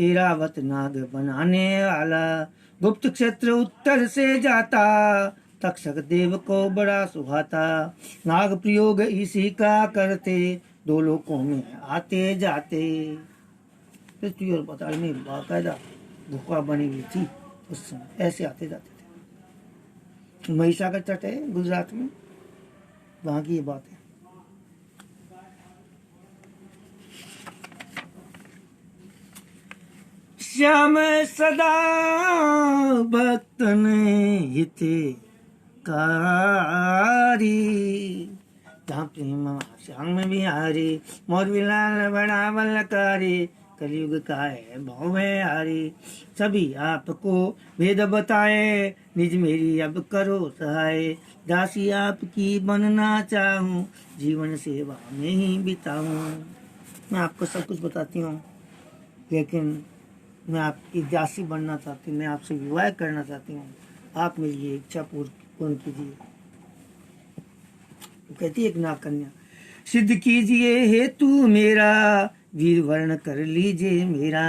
ऐरावत नाग बनाने वाला। गुप्त क्षेत्र उत्तर से जाता, तक्षक देव को बड़ा सुहाता। नाग प्रयोग इसी का करते, 2 लोकों में आते जाते। पृथ्वी और पाताल में बाकायदा गुफा बनी हुई थी उस समय, ऐसे आते जाते थे। महिसागर तट है गुजरात में, वहां की ये बात है। श्याम सदा भक्तन हितकारी, जहाँ प्रेम श्याम बिहारी, मोर बिलाल बड़ा बलकारी, कलयुग का है भव है हारी। सभी आपको भेद बताए, निज मेरी अब करो सहाय। दासी आपकी बनना चाहूँ, जीवन सेवा में ही बिताऊं। मैं आपको सब कुछ बताती हूँ, लेकिन मैं आपकी दासी बनना चाहती हूँ, मैं आपसे विवाह करना चाहती हूँ, आप मेरी ये इच्छा पूर्ण कीजिए। कहती है एक नाग कन्या, सिद्ध कीजिए हेतु मेरा, वीर वर्ण कर लीजिए मेरा।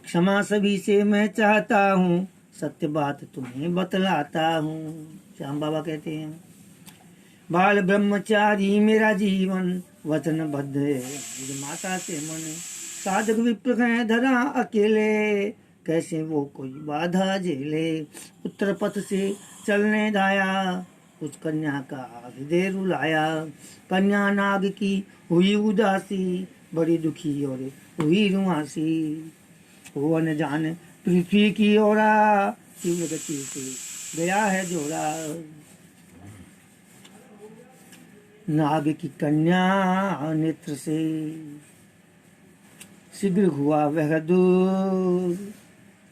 क्षमा सभी से मैं चाहता हूँ, सत्य बात तुम्हें बतलाता हूँ। श्याम बाबा कहते हैं, बाल ब्रह्मचारी मेरा जीवन, वचनबद्ध है मेरी माता से मन। साधक विप्र हैं धरा अकेले, कैसे वो कोई बाधा झेले। उत्तर पथ से चलने दाया, उस कन्या का हृदय रुलाया। कन्या नाग की हुई उदासी, बड़ी दुखी और हुई रुआसी। वो अनजान पृथ्वी की ओरा, तीव्र गति से गया है जोड़ा। नाग की कन्या नेत्र से शीघ्र हुआ वह दूर।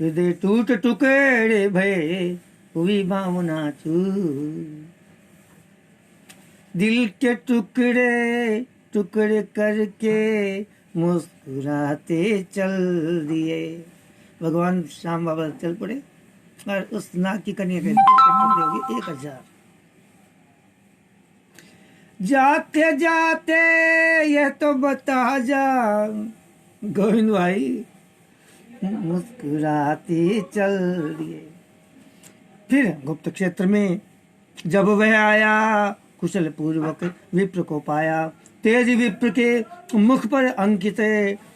हृदय टूट टुकड़े भये, हुई भावना चूर। दिल के टुकड़े टुकड़े करके मुस्कुराते चल दिए। भगवान श्याम बाबा चल पड़े और उस नाग की कन्या के टुकड़े हो गए 1000। जाते जाते यह तो बता जा गोविंद भाई, मुस्कुराते चल दिए। फिर गुप्त क्षेत्र में जब वह आया, कुशल पूर्वक विप्र को पाया। तेज विप्र के मुख पर अंकित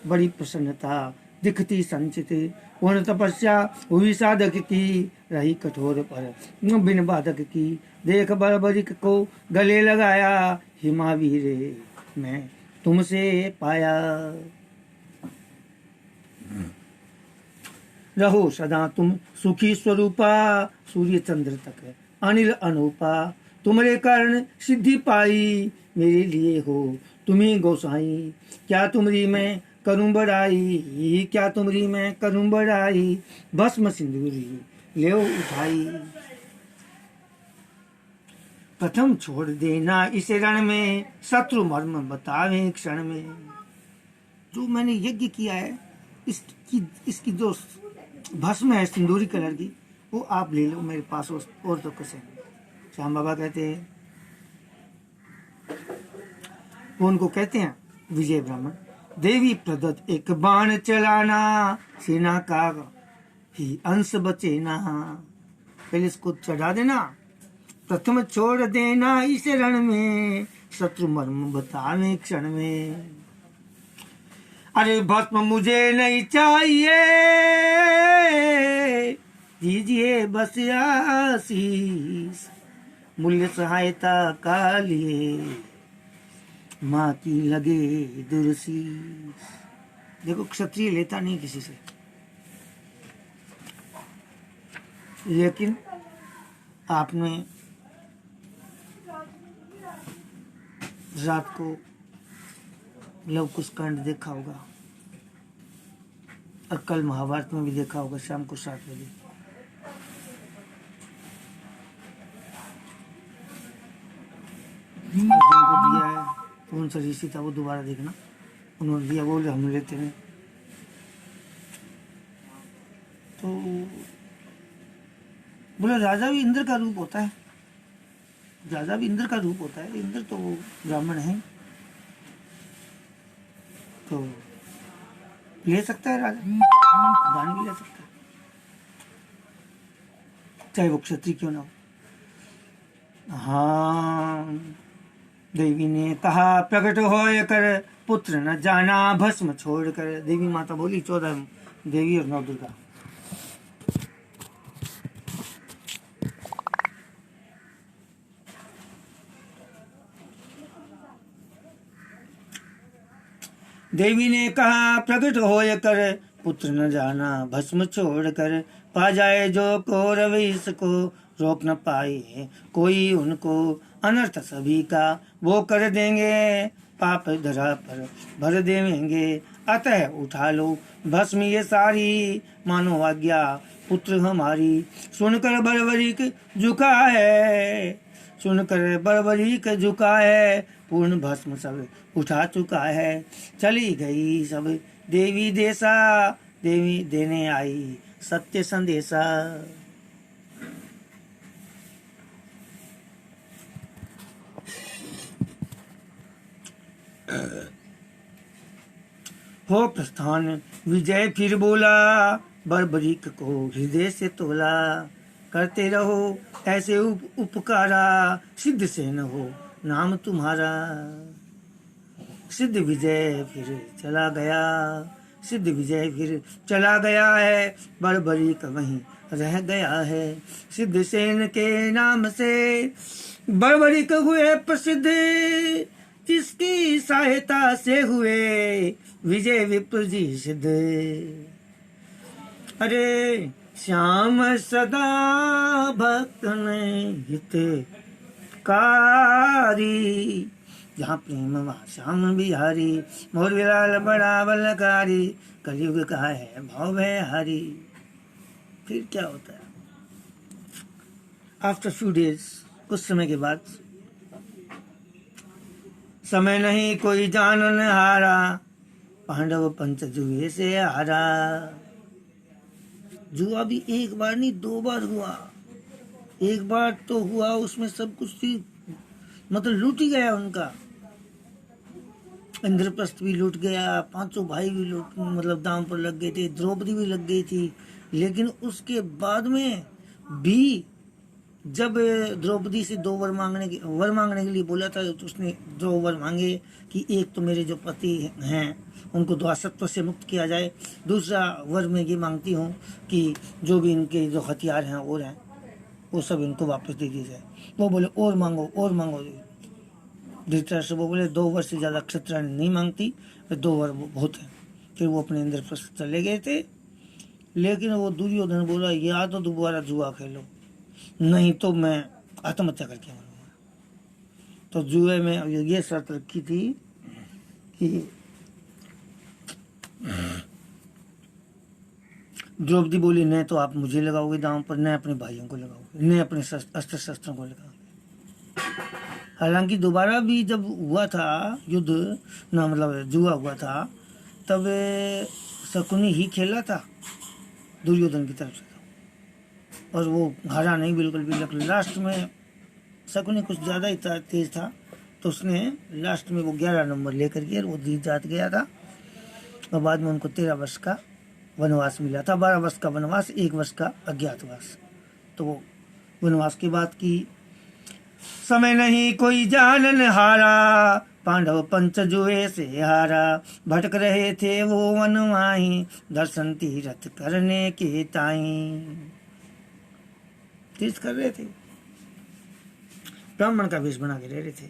बड़ी प्रसन्नता दिखती संचित। पूर्ण तपस्या हुई साधक की, रही कठोर पर बिन बाधक की। देख बर्बरिक को गले लगाया, हिमावीर मैं तुमसे पाया। रहो सदा तुम सुखी स्वरूपा, सूर्य चंद्र तक अनिल अनूपा। तुम्हारे कारण सिद्धि पाई, मेरे लिए हो तुम्ही गोसाई। क्या तुम्हारी मैं करूं बड़ाई, क्या तुम्हारी मैं करूं बड़ाई। भस्म सिंदूरी ले उठाई। प्रथम छोड़ देना इस रण में, शत्रु मर्म बतावे क्षण में। जो मैंने यज्ञ किया है, इसकी जो भस्म है सिंदूरी कलर की, वो आप ले लो मेरे पास, और तो कुछ है। श्याम बाबा कहते हैं, वो उनको कहते हैं विजय ब्राह्मण, देवी प्रदत्त एक बाण चलाना, सेना का ही अंश बचे ना। पहले इसको चढ़ा देना, प्रथम छोड़ देना इस रण में, शत्रु मर्म बतावे क्षण में। अरे भस्म मुझे नहीं चाहिए, दीजिए बस आशीष। मूल्य सहायता का लिए, माँ की लगे दुर्शीष। देखो क्षत्रिय लेता नहीं किसी से, लेकिन आपने रात को लव कुश कांड देखा होगा, और कल महाभारत में भी देखा होगा शाम को 7 बजे। अर्जुन को दिया है कौन सा ऋषि था, वो दोबारा देखना, उन्होंने दिया, बोले हम लेते हैं। तो बोले राजा भी इंद्र का रूप होता है, राजा भी इंद्र का रूप होता है, इंद्र तो ब्राह्मण है, तो ले सकता है राजा, दान भी ले सकता है, चाहे वो क्षत्रिय क्यों ना हो। हाँ, देवी ने कहा प्रकट होय कर, पुत्र न जाना भस्म छोड़ कर। देवी माता बोली, 14 देवी और 9 दुर्गा। देवी ने कहा प्रकट होय कर, पुत्र न जाना भस्म छोड़ कर। पा जाए जो कौरव इसको, रोक न पाए कोई उनको। अनर्थ सभी का वो कर देंगे, पाप धरा पर भर देंगे। अतः उठा लो भस्म ये सारी, मानो आज्ञा पुत्र हमारी। सुनकर बर्बरीक झुका है, सुनकर बर्बरीक झुका है, पूर्ण भस्म सब उठा चुका है। चली गई सब देवी देसा, देवी देने आई सत्य संदेशा। हो प्रस्थान विजय फिर बोला, बर्बरीक को हृदय से तोला। करते रहो ऐसे उपकारा, सिद्ध से न हो नाम तुम्हारा। सिद्ध विजय फिर चला गया, सिद्ध विजय फिर चला गया है, बर्बरीक वहीं रह गया है। सिद्ध सेन के नाम से बर्बरीक हुए प्रसिद्ध, जिसकी सहायता से हुए विजय विप्र जी सिद्ध। अरे श्याम सदा भक्त हितकारी, जहाँ प्रेम वहाँ श्याम बिहारी। मोर विलाल बड़ा बलकारी, कलयुग का है भाव है हारी। फिर क्या होता है? आफ्टर फ्यू डेज, कुछ समय के बाद, समय नहीं कोई जानन हारा, पांडव पंच जुए से हारा। जुआ भी एक बार नहीं 2 बार हुआ। एक बार तो हुआ, उसमें सब कुछ थी, मतलब लूट ही गया उनका। इंद्रप्रस्थ भी लूट गया, 500 भाई भी लूट, मतलब दाम पर लग गए थे, द्रौपदी भी लग गई थी। लेकिन उसके बाद में भी जब द्रौपदी से 2 वर मांगने के लिए बोला था, तो उसने 2 वर मांगे कि एक तो मेरे जो पति हैं उनको दासत्व से मुक्त किया जाए, दूसरा वर मैं ये मांगती हूँ कि जो भी इनके जो हथियार हैं और हैं वो सब इनको वापस दे दिए जाए। वो बोले और मांगो और मांगो। धृतराष्ट्र वो बोले 2 वर से ज़्यादा क्षत्रियाणी नहीं मांगती, 2 वर बहुत है। फिर वो अपने इंद्रप्रस्थ चले गए थे। लेकिन वो दुर्योधन बोला या तो दोबारा जुआ खेलो, नहीं तो मैं आत्महत्या करके मरूंगा। तो जुए में ये शर्त रखी थी कि द्रौपदी बोली नहीं तो आप मुझे लगाओगे दांव पर, न अपने भाइयों को लगाओगे, न अपने अस्त्र शस्त्रों को लगाओगे। हालांकि दोबारा भी जब हुआ था युद्ध, ना मतलब जुआ हुआ था, तब शकुनी ही खेला था दुर्योधन की तरफ से, और वो हारा नहीं बिल्कुल भी। लास्ट में शकुनी कुछ ज़्यादा ही तेज था, तो उसने लास्ट में वो 11 नंबर लेकर के वो जीत जात गया था। और बाद में उनको 13 वर्ष का वनवास मिला था, 12 वर्ष का वनवास, 1 वर्ष का अज्ञातवास। तो वो वनवास की बात की। समय नहीं कोई जानन हारा, पांडव पंच जुए से हारा। भटक रहे थे वो वन माही, दर्शन तीरथ करने के ताई। तीर्थ कर रहे थे, ब्राह्मण का वेश बना के रह रहे थे।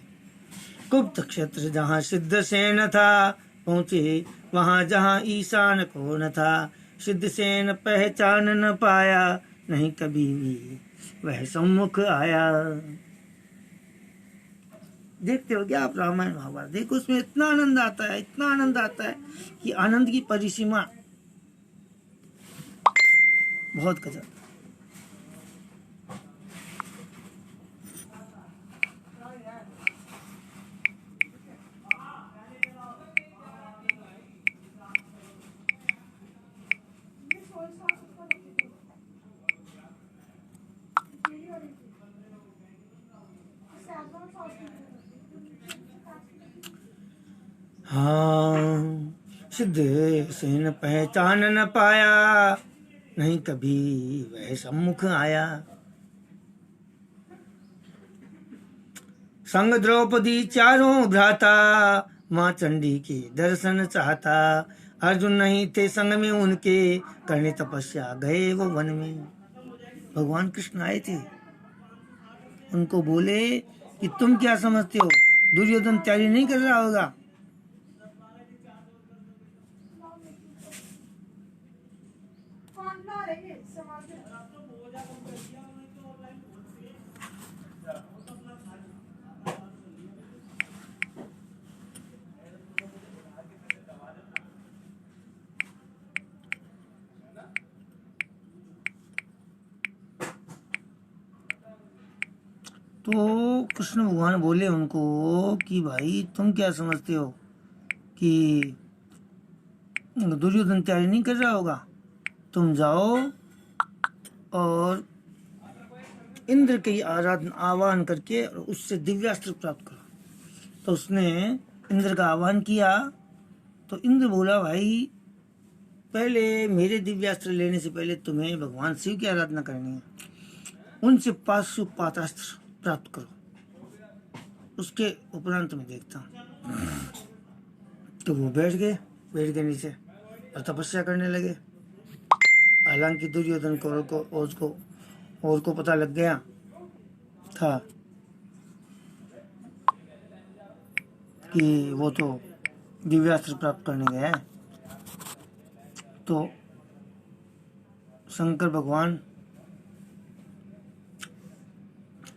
गुप्त क्षेत्र जहाँ सिद्ध सेन था, पहुंचे वहां जहाँ ईशान को न था। सिद्ध सेन पहचान न पाया, नहीं कभी भी वह सम्मुख आया। देखते हो क्या आप रामायण महाभारत? देखो उसमें इतना आनंद आता है, इतना आनंद आता है कि आनंद की परिसीमा बहुत गजब। हाँ, सिद्ध सेन पहचान न पाया, नहीं कभी वह सम्मुख आया। संग द्रौपदी चारों भ्राता, माँ चंडी के दर्शन चाहता। अर्जुन नहीं थे संग में उनके, करने तपस्या गए वो वन में। भगवान कृष्ण आए थे, उनको बोले कि तुम क्या समझते हो, दुर्योधन तैयारी नहीं कर रहा होगा? तो कृष्ण भगवान बोले उनको कि भाई तुम क्या समझते हो कि दुर्योधन तैयारी नहीं कर रहा होगा? तुम जाओ और इंद्र के आराधना आह्वान करके और उससे दिव्यास्त्र प्राप्त करो। तो उसने इंद्र का आह्वान किया। तो इंद्र बोला भाई पहले मेरे दिव्यास्त्र लेने से पहले तुम्हें भगवान शिव की आराधना करनी है, उनसे पाशुपातास्त्र प्राप्त करो, उसके उपरांत मैं देखता हूँ। तो वो बैठ गए नीचे और तपस्या करने लगे। हालांकि दुर्योधन को पता लग गया था कि वो तो दिव्यास्त्र प्राप्त करने गया है। तो शंकर भगवान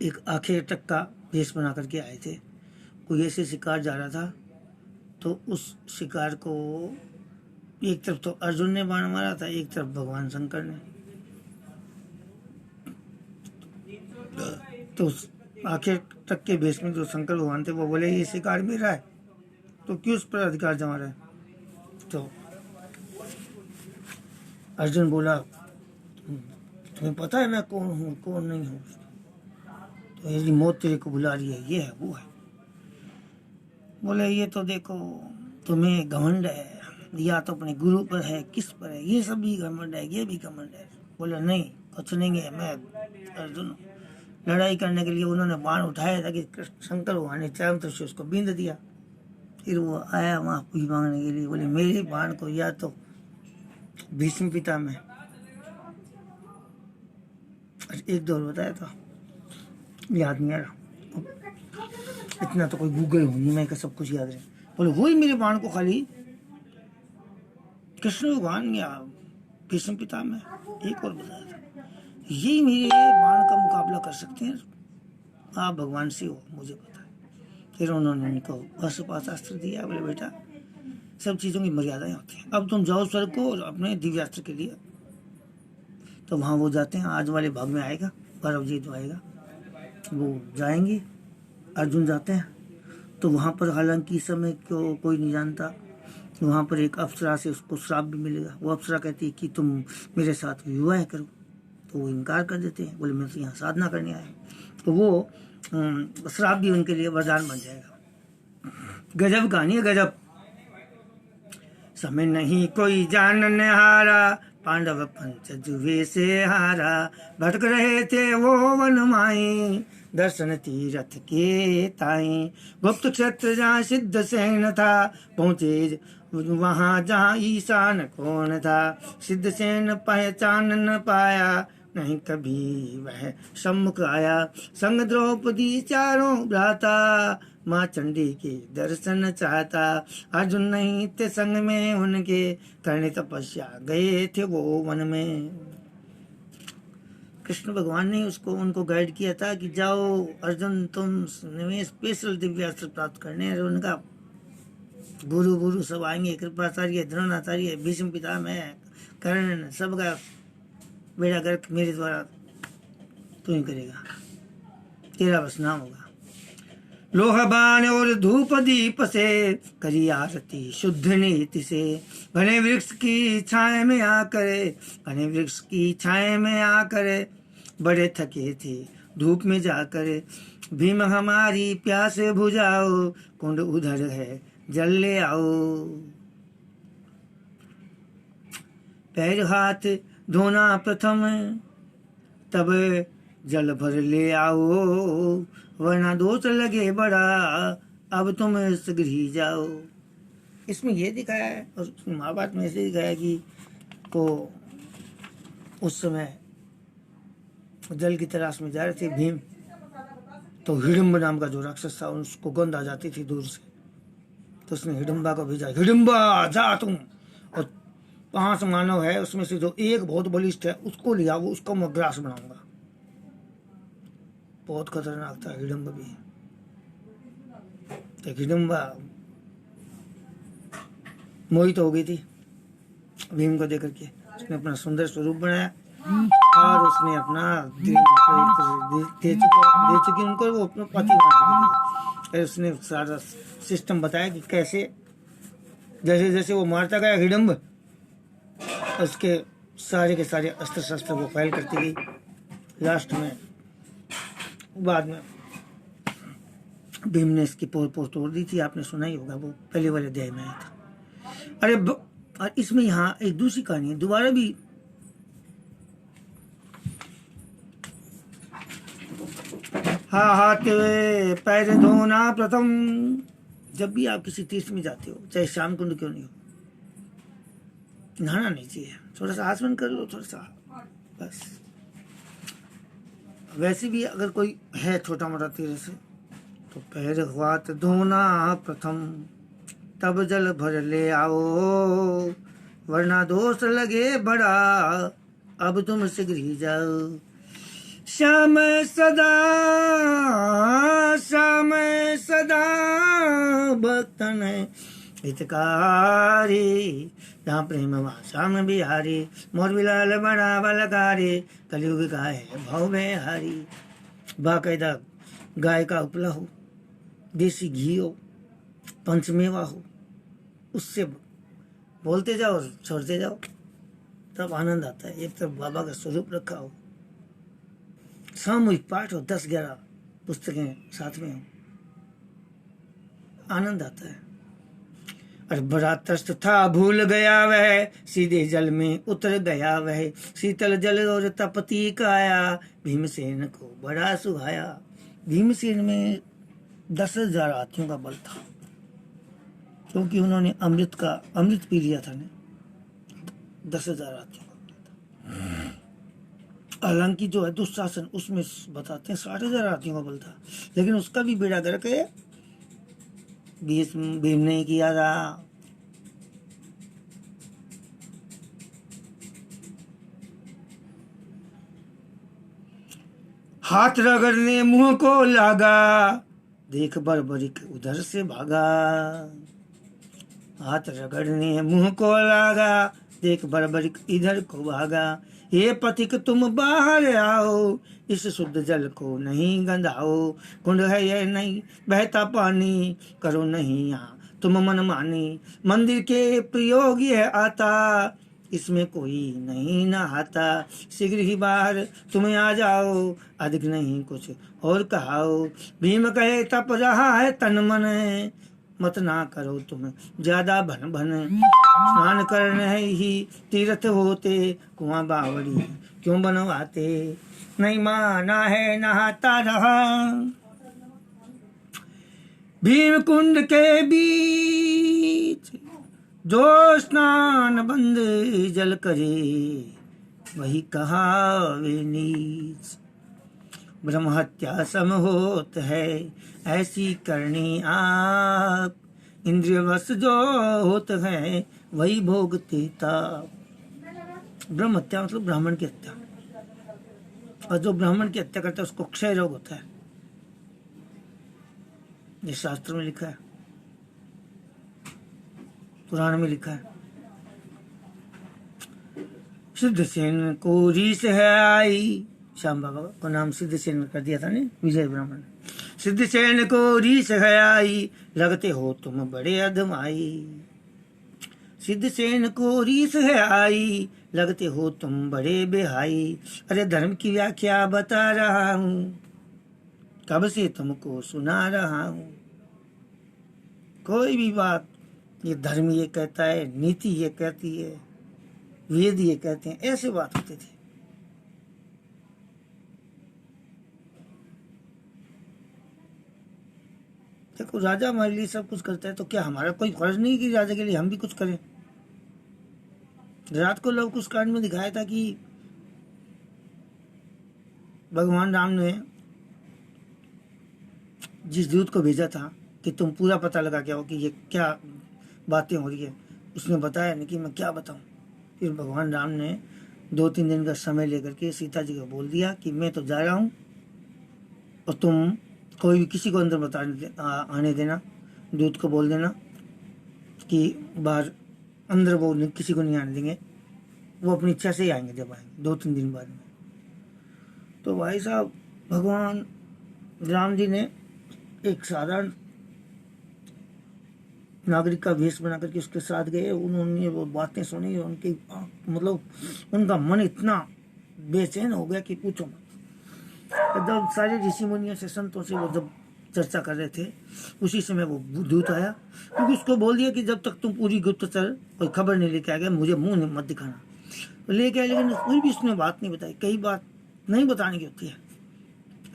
एक आखे टक का भेष बना करके आए थे। कोई ऐसे शिकार जा रहा था, तो उस शिकार को एक तरफ तो अर्जुन ने बाण मारा था, एक तरफ भगवान शंकर ने। तो आखिर तक के भेष में जो शंकर भगवान थे वो बोले ये शिकार मेरा है, तो क्यों उस पर अधिकार जमा रहे? तो अर्जुन बोला तुम्हें पता है मैं कौन हूँ कौन नहीं हूँ? तो यदि मौत तेरे को बुला रही है, ये है वो है। बोले ये तो देखो तुम्हें घमंड है, या तो अपने गुरु पर है, किस पर है, ये सब भी घमंड है, ये भी घमंड है। बोले नहीं कुछ नहीं है, मैं अर्जुन लड़ाई करने के लिए उन्होंने बाण उठाया था कि शंकर भगवान ने चारों तरफ से उसको बींध दिया। फिर वो आया माफी मांगने के लिए। बोले मेरे बाण को या तो भीष्म पिता में एक दो बताया था, याद नहीं आ रहा, इतना तो कोई गूगल हूँ नहीं मैं सब कुछ याद रहे। बोले वही मेरे बाण को खाली कृष्ण भगवान या भीष्म पिता में एक और बताया था, यही मेरे बाण का मुकाबला कर सकते हैं, आप भगवान से हो मुझे पता है। फिर उन्होंने उनको पाशुपातास्त्र दिया। बोले बेटा सब चीज़ों की मर्यादाएं होती हैं, अब तुम जाओ स्वर्ग को और अपने दिव्यास्त्र के लिए। तो वहाँ वो जाते हैं, आज वाले भाग में आएगा, परमजीत आएगा, वो जाएंगे, अर्जुन जाते हैं। तो वहाँ पर हालांकि समय को कोई नहीं जानता, वहाँ पर एक अप्सरा से उसको श्राप भी मिलेगा। वो अप्सरा कहती है कि तुम मेरे साथ विवाह करो, तो वो इनकार कर देते हैं। बोले मैं तो यहाँ साधना करने आया। तो वो श्राप भी उनके लिए वरदान बन जाएगा। गजब कहानी है, गजब। समय नहीं कोई जानने हारा, पांडव पंच जुए से हारा, भटक रहे थे वो वन माई, दर्शन तीरथ के ताई। गुप्त क्षेत्र जहाँ सिद्ध सेन था, पहुँचे वहाँ जहाँ ईशान कौन था। सिद्ध सेन पहचान न पाया, नहीं कभी वह सम्मुख आया। संग द्रौपदी चारों भ्राता, माँ चंडी के दर्शन चाहता। अर्जुन नहीं थे संग में उनके, करने तपस्या गए थे वो वन में। कृष्ण भगवान ने उनको गाइड किया था कि जाओ अर्जुन तुम स्पेशल दिव्यास्त्र प्राप्त करने। और उनका गुरु सब आएंगे, कृपाचार्य, द्रोणाचार्य, भीष्म पितामह, कर्ण, सबका बेड़ा गर्क मेरे द्वारा तू ही करेगा, तेरा बस नाम होगा। लोह बाण और धूप दीप से करी आरती शुद्ध नीति से। घने वृक्ष की छाया में आकर बड़े थके थे धूप में जाकर। भीम हमारी प्यास बुझाओ, कुंड उधर है जल ले आओ। पैर हाथ धोना प्रथम, तब जल भर ले आओ, वरना दोष लगे बड़ा, अब तुम शीघ्र ही जाओ। इसमें ये दिखाया है और महाभारत में ऐसे दिखाया कि को उस समय जल की तलाश में जा रहे थे भीम, तो हिडिंब नाम का जो राक्षस था उसको गंध आ जाती थी दूर से। तो उसने हिडिंबा को भेजा, हिडिंबा जा तुम, और 5 मानव है उसमें से जो एक बहुत बलिष्ठ है उसको लिया, वो उसको मैं ग्रास बनाऊंगा। बहुत खतरनाक था हिडिंब भी। तो हिडिंबा मोहित हो गई थी भीम को देख करके। उसने अपना सुंदर स्वरूप बनाया और उसने अपना दे चुकी उनको, वो अपना पति मान चुकी। फिर उसने सारा सिस्टम बताया कि कैसे जैसे जैसे वो मारता गया हिडम्ब, उसके सारे के सारे अस्त्र शस्त्र वो फैल करती गई। लास्ट में बाद में भीम ने इसकी पोर पोर तोड़ दी थी, आपने सुना ही होगा, वो पहले वाले अध्याय में आया था। अरे और इसमें यहाँ एक दूसरी कहानी है, दोबारा भी हाथ पैर धोना प्रथम। जब भी आप किसी तीर्थ में जाते हो, चाहे श्याम कुंड क्यों नहीं हो, नहाना नहीं चाहिए, थोड़ा सा आसमन कर लो, थोड़ा सा बस। वैसे भी अगर कोई है छोटा मोटा तीर्थ से, तो पैर हाथ धोना प्रथम, तब जल भर ले आओ, वरना दोष लगे बड़ा, अब तुम शीघ्र ही जाओ। श्याम सदा भक्तन हितकारी, जहाँ प्रेम वहाँ श्याम बिहारी, मोर बिलाल बड़ा बलकारी, कलयुग का है भव में हारी। बाकायदा गाय का उपला हो, देसी घी हो, पंचमेवा हो, उससे बोलते जाओ छोड़ते जाओ, तब आनंद आता है। एक तरफ बाबा का स्वरूप रखा हो, सामूहिक पाठ हो, 10-11 पुस्तकें साथ में हो, आनंद आता है। और बड़ा त्रस्त था भूल गया वह, सीधे जल में उतर गया वह, शीतल जल और तपती काया, भीमसेन को बड़ा सुहाया। भीमसेन में 10,000 हाथियों का बल था, क्योंकि उन्होंने अमृत पी लिया था ने, 10,000 हाथियों का बल था। हालांकि जो है दुशासन, उसमें बताते हैं 60,000 हाथियों का बल था, लेकिन उसका भी बेड़ा गर्क है, भीम ने किया था। हाथ रगड़ने मुंह को लागा, देख बर्बरिक उधर से भागा। हाथ रगड़ने मुंह को लागा, देख बर्बरिक इधर को भागा। ये पथिक तुम बाहर आओ, इस शुद्ध जल को नहीं गंधाओ, कुंड है यह नहीं बहता पानी, करो नहीं यहाँ तुम मन मानी। मंदिर के प्रयोग यह आता, इसमें कोई नहीं नहाता, शीघ्र ही बाहर तुम्हें आ जाओ, अधिक नहीं कुछ और कहाओ। भीम कहे तप रहा है तन मन, मत ना करो तुम ज्यादा भन भन। स्नान करने ही तीर्थ होते, कुआं बावड़ी क्यों बनवाते। नहीं माना है नहाता रहा, भीम कुंड के बीच जो स्नान बंद जल करे, वही कहावे नीच। ब्रह्म हत्या सम होत है, ऐसी करनी आप, इंद्रिय वश जो होत है, वही भोगते ताप। ब्रह्म हत्या मतलब ब्राह्मण की हत्या, और जो ब्राह्मण की हत्या करता है उसको क्षय रोग होता है, ये शास्त्र में लिखा है, पुराण में लिखा है। सिद्धसेन को रीस है आई, श्याम बाबा को नाम सिद्धसेन कर दिया था ने विजय ब्राह्मण। सिद्धसेन को रीस है आई, लगते हो तुम बड़े अधमाई। सिद्धसेन को रीस है आई, लगते हो तुम बड़े बेहाई। अरे धर्म की व्याख्या बता रहा हूँ, कब से तुमको सुना रहा हूँ। कोई भी बात, ये धर्म ये कहता है, नीति ये कहती है, वेद ये कहते हैं, ऐसे बात होते थे। देखो राजा हमारे लिए सब कुछ करता है, तो क्या हमारा कोई फर्ज नहीं कि राजा के लिए हम भी कुछ करें। रात को लव कुश कांड में दिखाया था कि भगवान राम ने जिस दूत को भेजा था कि तुम पूरा पता लगा के आओ कि ये क्या बातें हो रही है, उसने बताया नहीं कि मैं क्या बताऊं। फिर भगवान राम ने 2-3 दिन का समय लेकर के सीता जी को बोल दिया कि मैं तो जा रहा हूं, और तुम कोई भी किसी को अंदर आने देना, दूत को बोल देना कि बाहर अंदर वो किसी को नहीं आने देंगे, वो अपनी इच्छा से ही आएंगे जब आएंगे 2-3 दिन बाद में। तो भाई साहब भगवान राम जी ने एक साधारण नागरिक का वेश बना करके उसके साथ गए। उन्होंने वो बातें सुनी, उनकी मतलब उनका मन इतना बेचैन हो गया कि पूछो मत। जब सारे ऋषि मुनियों से संतों से वो जब चर्चा कर रहे थे, उसी समय वो दूत आया, क्योंकि उसको बोल दिया कि जब तक तुम पूरी गुप्तचर कोई खबर नहीं लेके आ गया मुझे मुंह नहीं मत दिखाना। तो लेके आए, लेकिन कोई भी उसने बात नहीं बताई। कई बात नहीं बताने की होती है।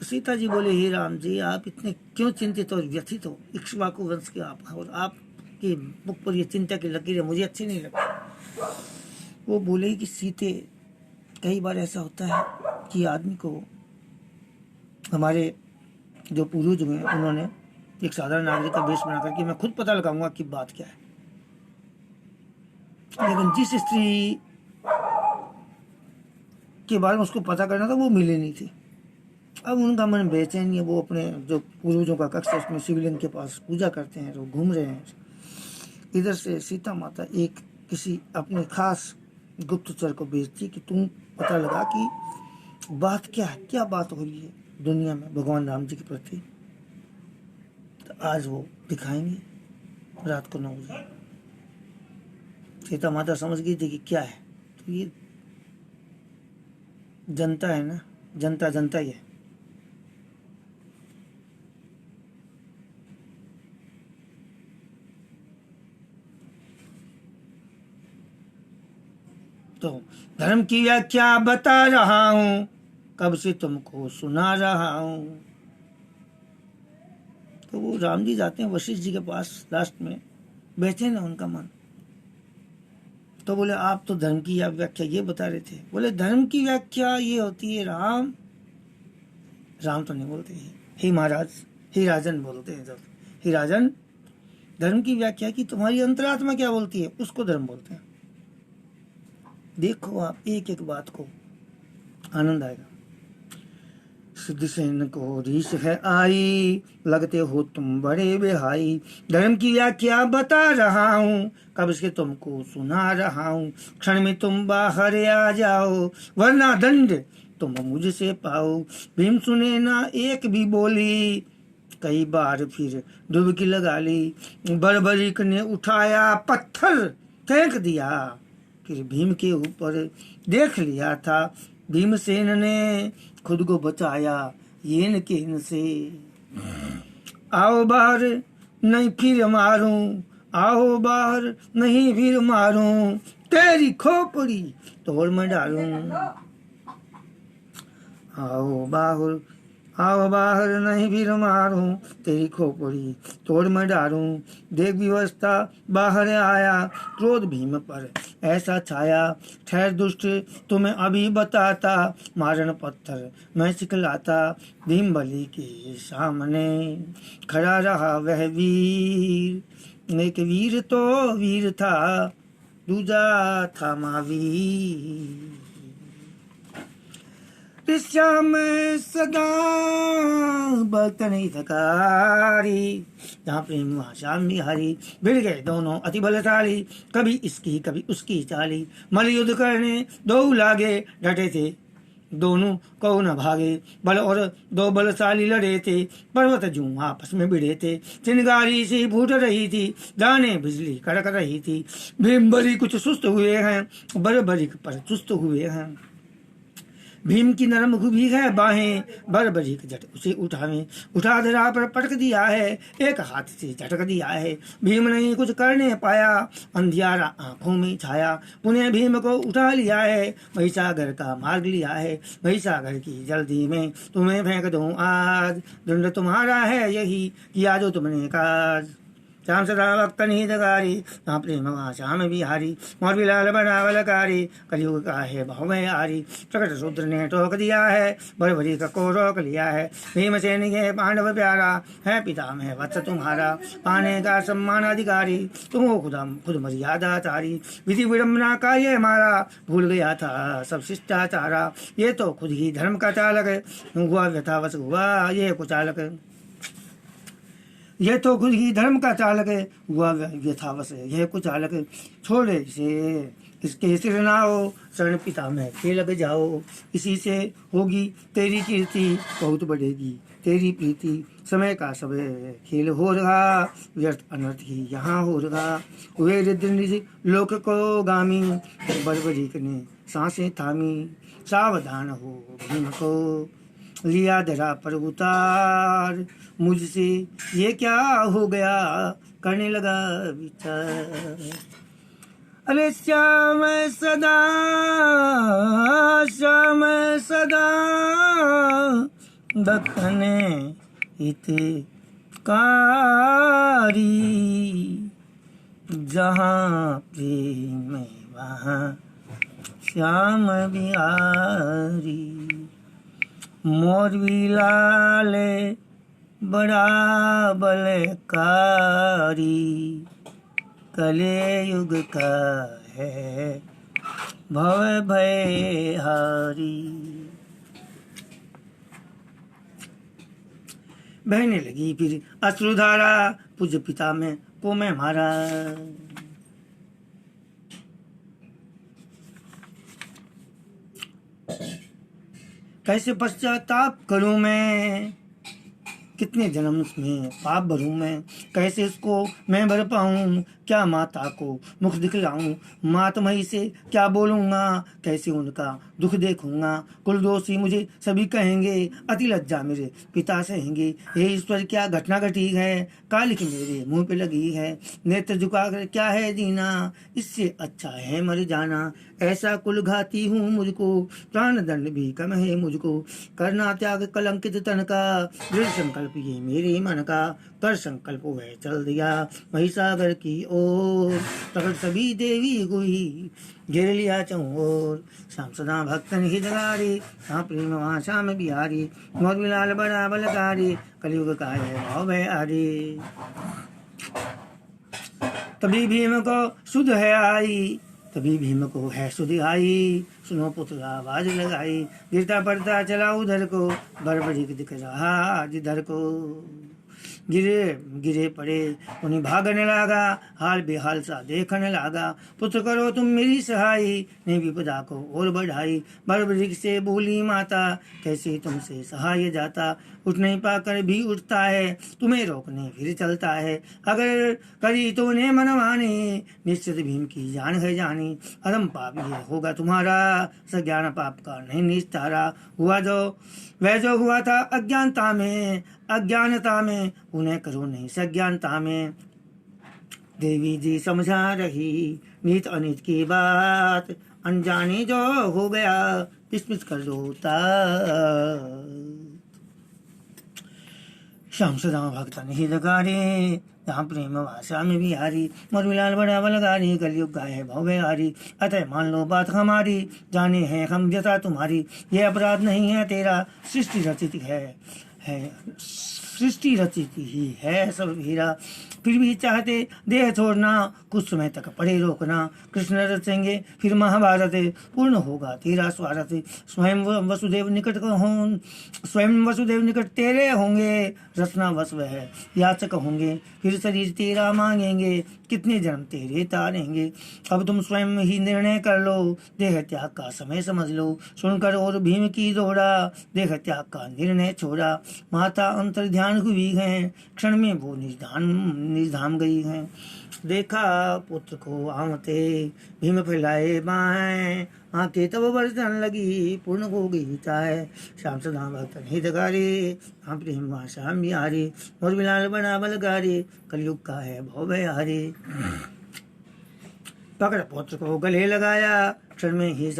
सीता जी बोले, हे राम जी, आप इतने क्यों चिंतित और व्यथित हो? इक्ष्वाकु वंश के आप, और आपकी मुख पर ये चिंता की लकीरें मुझे अच्छी नहीं लगती। वो बोले कि सीते, कई बार ऐसा होता है कि आदमी को, हमारे जो पूर्वज हुए उन्होंने एक साधारण नागरिक का वेश बना करके, मैं खुद पता लगाऊंगा कि बात क्या है, लेकिन जिस स्त्री के बारे में उसको पता करना था वो मिली नहीं थी। अब उनका मन बेचैन है। वो अपने जो पूर्वजों का कक्ष है उसमें शिवलिंग के पास पूजा करते हैं, तो घूम रहे हैं। इधर से सीता माता एक किसी अपने खास गुप्तचर को भेजती कि तुम पता लगा कि बात क्या है, क्या बात हो रही है दुनिया में भगवान राम जी के प्रति। तो आज वो दिखाएंगे रात को 9 बजे। सीता माता समझ गई थी कि क्या है। तो ये जनता है ना, जनता जनता ही है। तो धर्म की व्याख्या बता रहा हूं, कब से तुमको सुना रहा हूं। तो वो राम जी जाते हैं वशिष्ठ जी के पास, लास्ट में बेचैन है उनका मन। तो बोले, आप तो धर्म की व्याख्या ये बता रहे थे। बोले, धर्म की व्याख्या ये होती है, राम तो नहीं बोलते, हे महाराज, हे राजन बोलते हैं। जब हे राजन, धर्म की व्याख्या की तुम्हारी अंतरात्मा क्या बोलती है, उसको धर्म बोलते हैं। देखो आप एक एक बात को, आनंद आएगा। सिद्धसेन को रीस है आई, लगते हो तुम बड़े बेहाई। धर्म की व्याख्या बता रहा हूँ, कब से तुमको सुना रहा हूँ। क्षण में तुम बाहर आ जाओ, वरना दंड तुम मुझसे पाओ। भीम सुने ना एक भी बोली, कई बार फिर डुबकी लगा ली। बर्बरीक ने उठाया पत्थर फेंक दिया, फिर भीम के ऊपर देख लिया था। भीमसेन ने खुद को बचाया येन केन से। आओ बाहर नहीं फिर मारूं, आओ बाहर नहीं फिर मारूं, तेरी खोपड़ी तोड़ में डालूं। आओ बाहर नहीं फिर मारूं, तेरी खोपड़ी तोड़ में डालूं। देख व्यवस्था बाहर आया, क्रोध भीम पर ऐसा छाया। ठहर दुष्ट तुम्हें अभी बताता, मारन पत्थर मैं सिखलाता। भीम बलि के सामने खड़ा रहा वह वीर। एक वीर तो वीर था, दूजा था महावीर। श्याम सदा भक्त नहीं थकारी, जहाँ प्रेम वहाँ श्याम बिहारी। भिड़ गए दोनों अति बलशाली, कभी इसकी कभी उसकी चाली। मल युद्ध करने दो लागे, डटे थे दोनों को न भागे। बल और दो बलशाली लड़े थे, पर्वत जूं आपस में भिड़े थे। चिंगारी सी फूट रही थी, दाने बिजली कड़क रही थी। भीम बरी कुछ सुस्त हुए हैं, बर्बरीक पर चुस्त हुए हैं। भीम की नरम भी है बाहें, बर्बरीक झट उसे उठावे। उठा धरा पर पटक दिया है, एक हाथ से झटक दिया है। भीम नहीं कुछ करने पाया, अंधियारा आंखों में छाया। पुनः भीम को उठा लिया है, महिसागर का मार्ग लिया है। महिसागर की जल्दी में तुम्हें फेंक दूं आज, दंड तुम्हारा है यही किया जो तुमने काज। श्याम सदा भक्त हितकारी, जहाँ प्रेम वहाँ श्याम बिहारी। मोर बिलाल बड़ा बलकारी, कलयुग का है भाव में आरी। प्रकट शूद्र ने टोक दिया है, बर्बरी को रोक लिया है। भीमसेन के पांडव प्यारा, है पिता में वत्स तुम्हारा। पाने का सम्मान अधिकारी, तुम हो खुद मर्यादा चारी। विधि विडम्बना का ये मारा, भूल गया था सब शिष्टाचारा। ये तो खुद ही धर्म का चालक, हुआ व्यथावश हुआ ये कुचालक। यह तो खुद ही धर्म का चालक है, हुआ यथावश है यह कुछ चालक है। छोड़े इसे इसके सिर ना हो, शरण पिता में के लग जाओ। इसी से होगी तेरी कीर्ति, बहुत बढ़ेगी तेरी प्रीति। समय का सब खेल हो रहा, व्यर्थ अनर्थ ही यहाँ हो रहा। वे रिद्ध निज लोक को गामी, बर्बरीक ने सांसें थामी। सावधान हो भीम को लिया धरा पर उतार, मुझसे ये क्या हो गया करने लगा विचार। अरे श्याम सदा दखने हितकारी, जहाँ प्रेम वहाँ श्याम बिहारी। मोर भी लाल बड़ा बलकारी, कले युग का है भव भय हारी। बहने लगी फिर अश्रुधारा, पूज्य पिता में को मैं मारा। कैसे पश्चाताप करूं मैं, कितने जन्म में पाप भरूं मैं। कैसे इसको मैं भर पाऊं, क्या माता को मुख दिखलाऊं। मातमही से क्या बोलूंगा, कैसे उनका दुख देखूंगा। कुल दोषी मुझे सभी कहेंगे, अति लज्जा मेरे पिता सहेंगे। हे ईश्वर क्या घटना घटी है, कालिक मेरे मुंह पे लगी है। नेत्र झुकाकर क्या है जीना, इससे अच्छा है मर जाना। ऐसा कुल घाती हूँ मुझको, प्राण दंड भी कम है मुझको। करना त्याग कलंकित तन का, दृढ़ संकल्प ये मेरे मन का। कर संकल्प वह चल दिया महिसागर की ओर, प्रकट सभी देवी हुई घेर लिया चौर। श्याम सदा भक्तन हितकारी, हाँ प्रेम वहाँ श्याम बिहारी। मोर बिलाल बड़ा बलकारी, कलयुग का है भाव भयारी। तभी भीम को सुध है आई, तभी भीम को है सुध आई। सुनो पुत्र आवाज लगाई, गिरता पड़ता चला उधर को। बर्बरीक दिख रहा जिधर को। गिरे पड़े उन्हें भागने लगा, हाल बेहाल सा देखने लगा। पुत्र करो तुम मेरी सहाई, ने विपदा को और बढ़ाई। बर्बरीक से बोली माता, कैसे तुमसे सहाय जाता। उठ नहीं पाकर भी उठता है, तुम्हें रोकने फिर चलता है। अगर करी तो ने मनमानी, निश्चित भीम की जान है जानी। अदम पाप ये होगा तुम्हारा, सज्ञान पाप का नहीं निस्तारा। हुआ जो वह जो हुआ था अज्ञानता में, उन्हें करो नहीं सज्ञानता में। देवी जी समझा रही नीत अनित की बात, अनजाने जो हो गया विस्मित कर दोता। श्याम सदा भक्तन हितकारी, जहाँ प्रेम भाषा में बिहारी। मोर बिलाल बड़ा बलकारी, कलयुग का है भव भयारी। अतः मान लो बात हमारी, जाने हैं हम व्यथा तुम्हारी। ये अपराध नहीं है तेरा, सृष्टि रचित है सृष्टि रचित ही है सब हीरा। फिर भी चाहते देह छोड़ना, कुछ समय तक पढ़े रोकना। कृष्ण रचेंगे फिर महाभारत, पूर्ण होगा तेरा स्वार्थ। स्वयं वसुदेव निकट तेरे होंगे, रचना वश वह याचक होंगे। फिर शरीर तेरा मांगेंगे, कितने जन्म तेरे तारेंगे। अब तुम स्वयं ही निर्णय कर लो, देह त्याग का समय समझ लो। सुनकर और भीम की दौड़ा, देह त्याग का निर्णय छोड़ा। माता अंतर ध्यान हुई है, क्षण में वो निधाम गई हैं। देखा पुत्र को आमते, भीम फैलाए बाएं। आंखें तब बरसन लगी, पूर्ण हो गई चाहे। श्याम सदा भक्तन हितकारी, हाँ प्रेम श्याम बिहारी। मोर बिलाल बड़ा बलकारी, कलयुग का है भव भयारी। पकड़ पुत्र को गले लगाया, क्षण में ही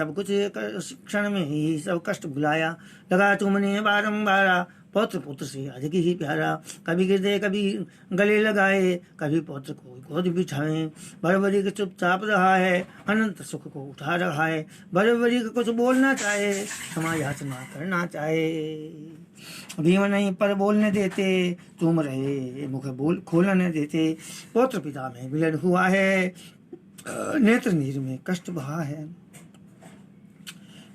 सब कष्ट भुलाया। लगा तुमने बारंबारा, पुत्र से अधिक ही प्यारा। कभी गिरदे कभी गले लगाए, कभी पुत्र को गोद बिठाए। बर्बरीक चुपचाप रहा है, अनंत सुख को उठा रहा है। बर्बरीक कुछ बोलना चाहे, क्षमा याचना करना चाहे। भीम नहीं पर बोलने देते, तुम रहे मुख बोल खोलने देते। पुत्र पिता में विलय हुआ है, नेत्र नीर में कष्ट बहा है।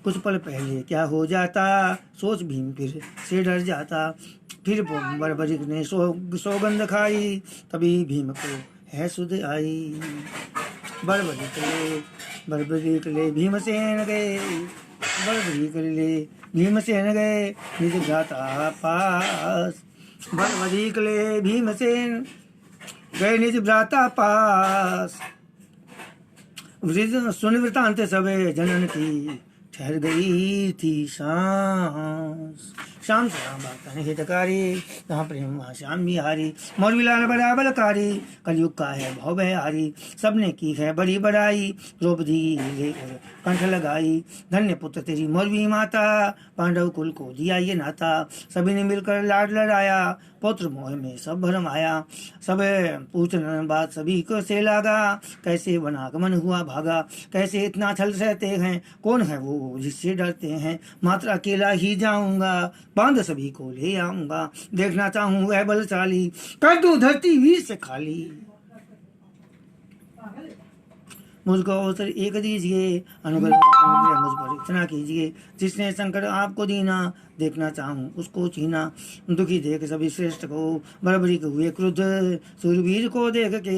कुछ पल पहले क्या हो जाता, सोच भीम फिर से डर जाता। फिर बर्बरिक ने सौगंध खाई, तभी भीम को है सुध आई। बर्बरिक ले भीमसेन गए, बर्बरिक ले भीमसेन गए निज भ्राता पास। बर्बरिक ले भीमसेन गए निज भ्राता पास। सुन वृतांत सबे जनन की, ठहर गई थी सांस। श्याम से राम भक्तन हितकारी, जहाँ प्रेम वहाँ श्याम बिहारी। मौलवी लाल बड़ा बलकारी, कलयुग का है भव हारी। सबने की है बड़ी बड़ाई, द्रौपदी लेकर कंठ लगाई। धन्य पुत्र तेरी मौलवी माता, पांडव कुल को दिया ये नाता। सभी ने मिलकर लाड लड़ाया, पुत्र मोह में सब भरम आया। सब पूछने बात सभी को से लागा, कैसे वनागमन हुआ भागा। कैसे इतना छल सहते हैं, कौन है वो जिससे डरते हैं। मात्र अकेला ही जाऊंगा, बांध सभी को ले आऊंगा। देखना चाहूं वह बलशाली, कर दूं धरती वीर से खाली। मुझको अवसर एक दीजिए, अनुग्रह मुझ पर इतना कीजिए। जिसने संकट आपको दीना, देखना चाहूं उसको छीना। दुखी देख सभी श्रेष्ठ को, बर्बरिक हुए क्रुद्ध। सूरवीर को देख के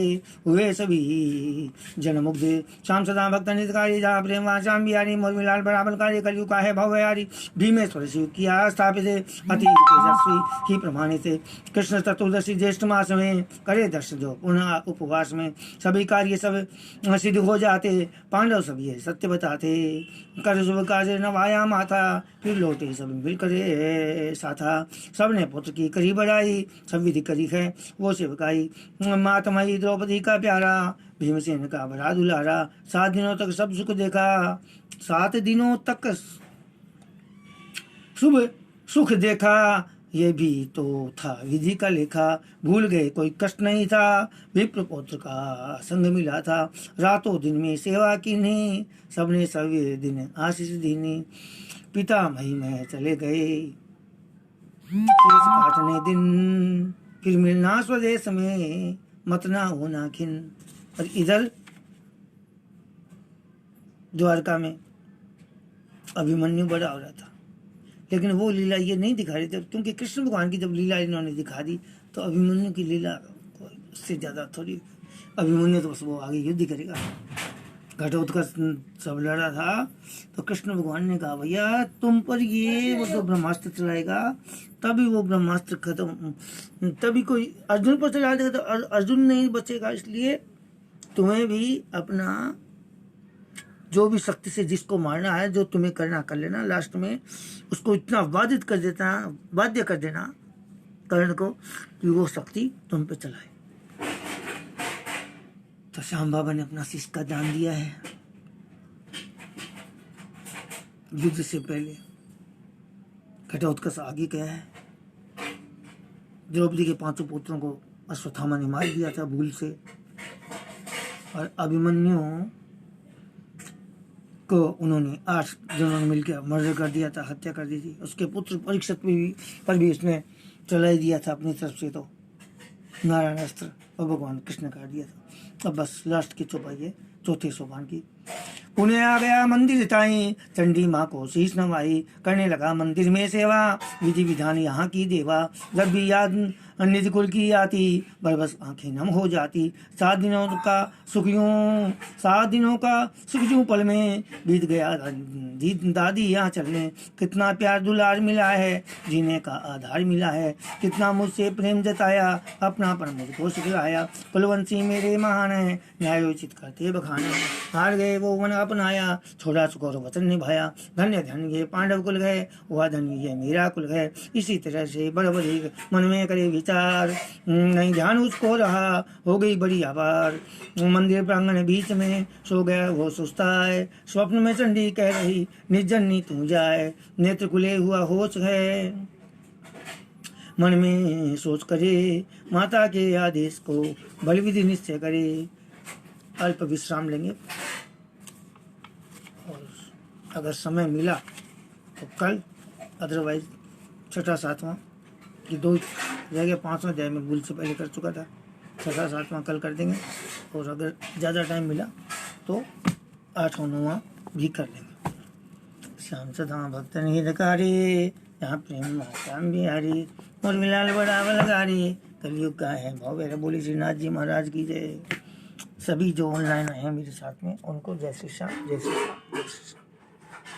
हुए सभी जन मुग्ध। श्याम सदा भक्त नितकारी, जहाँ प्रेम वहाँ श्याम बिहारी। मौलवी लाल बराबर कार्य, कलयुग का है भवयारी। भीमेश्वर शिव किया स्थापित, अति तेजस्वी ही प्रमाणित। कृष्ण चतुर्दशी ज्येष्ठ मास में, करे दर्शन जो पुनः उपवास में। सभी कार्य सब सिद्ध हो जाते, पांडव सभी सत्य बताते। कर शुभ कार्य नवाया माथा, फिर लौटे सब मिलकर साथा। सबने पुत्र की करी बढ़ाई, सब विधि करी है वो सेवकाई। मातमयी द्रौपदी का प्यारा, भीमसेन का बड़ा दुलारा। 7 दिनों तक सब सुख देखा, 7 दिनों तक शुभ सुख देखा। ये भी तो था विधि का लेखा, भूल गए कोई कष्ट नहीं था। विप्र पुत्र का संग मिला था, रातों दिन में सेवा कीनी। सबने सवे दिन आशीष दीनी। पिता मही में चले गए, शेष काटने दिन। फिर मिलना स्वदेश में, मत ना होना खिन। और इधर द्वारका में अभिमन्यु बड़ा हो रहा था, लेकिन वो लीला ये नहीं दिखा रहे थे, क्योंकि कृष्ण भगवान की जब लीला इन्होंने दिखा दी तो अभिमन्यु की लीला उससे ज्यादा थोड़ी। अभिमन्यु तो बस वो आगे युद्ध करेगा। घटोत्कच सब लड़ा था तो कृष्ण भगवान ने कहा, भैया तुम पर ये वो जो ब्रह्मास्त्र चलाएगा, तभी वो ब्रह्मास्त्र खत्म, तभी कोई अर्जुन पर चला देगा तो अर्जुन नहीं बचेगा। इसलिए तुम्हें भी अपना जो भी शक्ति से जिसको मारना है, जो तुम्हें करना कर लेना। लास्ट में उसको इतना बाधित कर देता, बाध्य कर देना कर्ण को कि वो शक्ति तुम पे चलाए। तो श्याम बाबा ने अपना शीश का दान दिया है। युद्ध से पहले घटोत्कच आगे गया है। द्रौपदी के 5 पुत्रों को अश्वत्थामा ने मार दिया था भूल से, और अभिमन्यु को उन्होंने 8 जनों ने मिलकर मर्डर कर दिया था, हत्या कर दी थी। उसके पुत्र परीक्षित पर भी उसने चला ही दिया था अपनी तरफ से, तो नारायण अस्त्र और भगवान कृष्ण काट दिया था। अब बस लास्ट की चौपाई है चौथे सोपान की। पुणे आ गया मंदिर ताई, चंडी माँ को शीश नवाई। करने लगा मंदिर में सेवा, विधि विधान यहाँ की देवा। जब भी याद निज कुल की आती, बरबस आंखें नम हो जाती। 7 दिनों का सुख यूं पल में बीत गया। दादी यहाँ चलने, कितना प्यार दुलार मिला है, जीने का आधार मिला है। कितना मुझसे प्रेम जताया, अपना पर मुझको सिखलाया। कुलवंशी मेरे महान है, न्यायोचित करते बखाने। हार गए वो वन अपनाया, छोड़ा सुखोर वचन निभाया। धन्य धन ये पांडव कुल गए, वह धन ये मेरा कुल गए। इसी तरह से बड़बड़ी मन में करे विचार, नहीं ध्यान उसको रहा, हो गई बड़ी आवार। मंदिर प्रांगण बीच में सो गया वो सुस्ताए। स्वप्न में चंडी कह रही, निर्जनी तू जाए। नेत्र खुले हुआ होश है, मन में सोच करे। माता के आदेश को बल विधि निश्चय करे। अल्प विश्राम लेंगे, और अगर समय मिला तो कल, अदरवाइज 6वां 7वां ये 2 जगह 5वां अध्याय में भूल से पहले कर चुका था। 6वां 7वां कल कर देंगे, और अगर ज़्यादा टाइम मिला तो 8वां 9वां भी कर लेंगे। श्याम सदा भक्त निरकारी, यहाँ प्रेम श्याम बिहारी। मोर मिलाल बड़ा बलकारी, कलयुग का है भाव मेरा। बोली श्रीनाथ जी महाराज की जय। सभी जो ऑनलाइन हैं मेरे साथ में उनको जय श्री श्याम, जय श्री श्याम, जय श्री श्याम।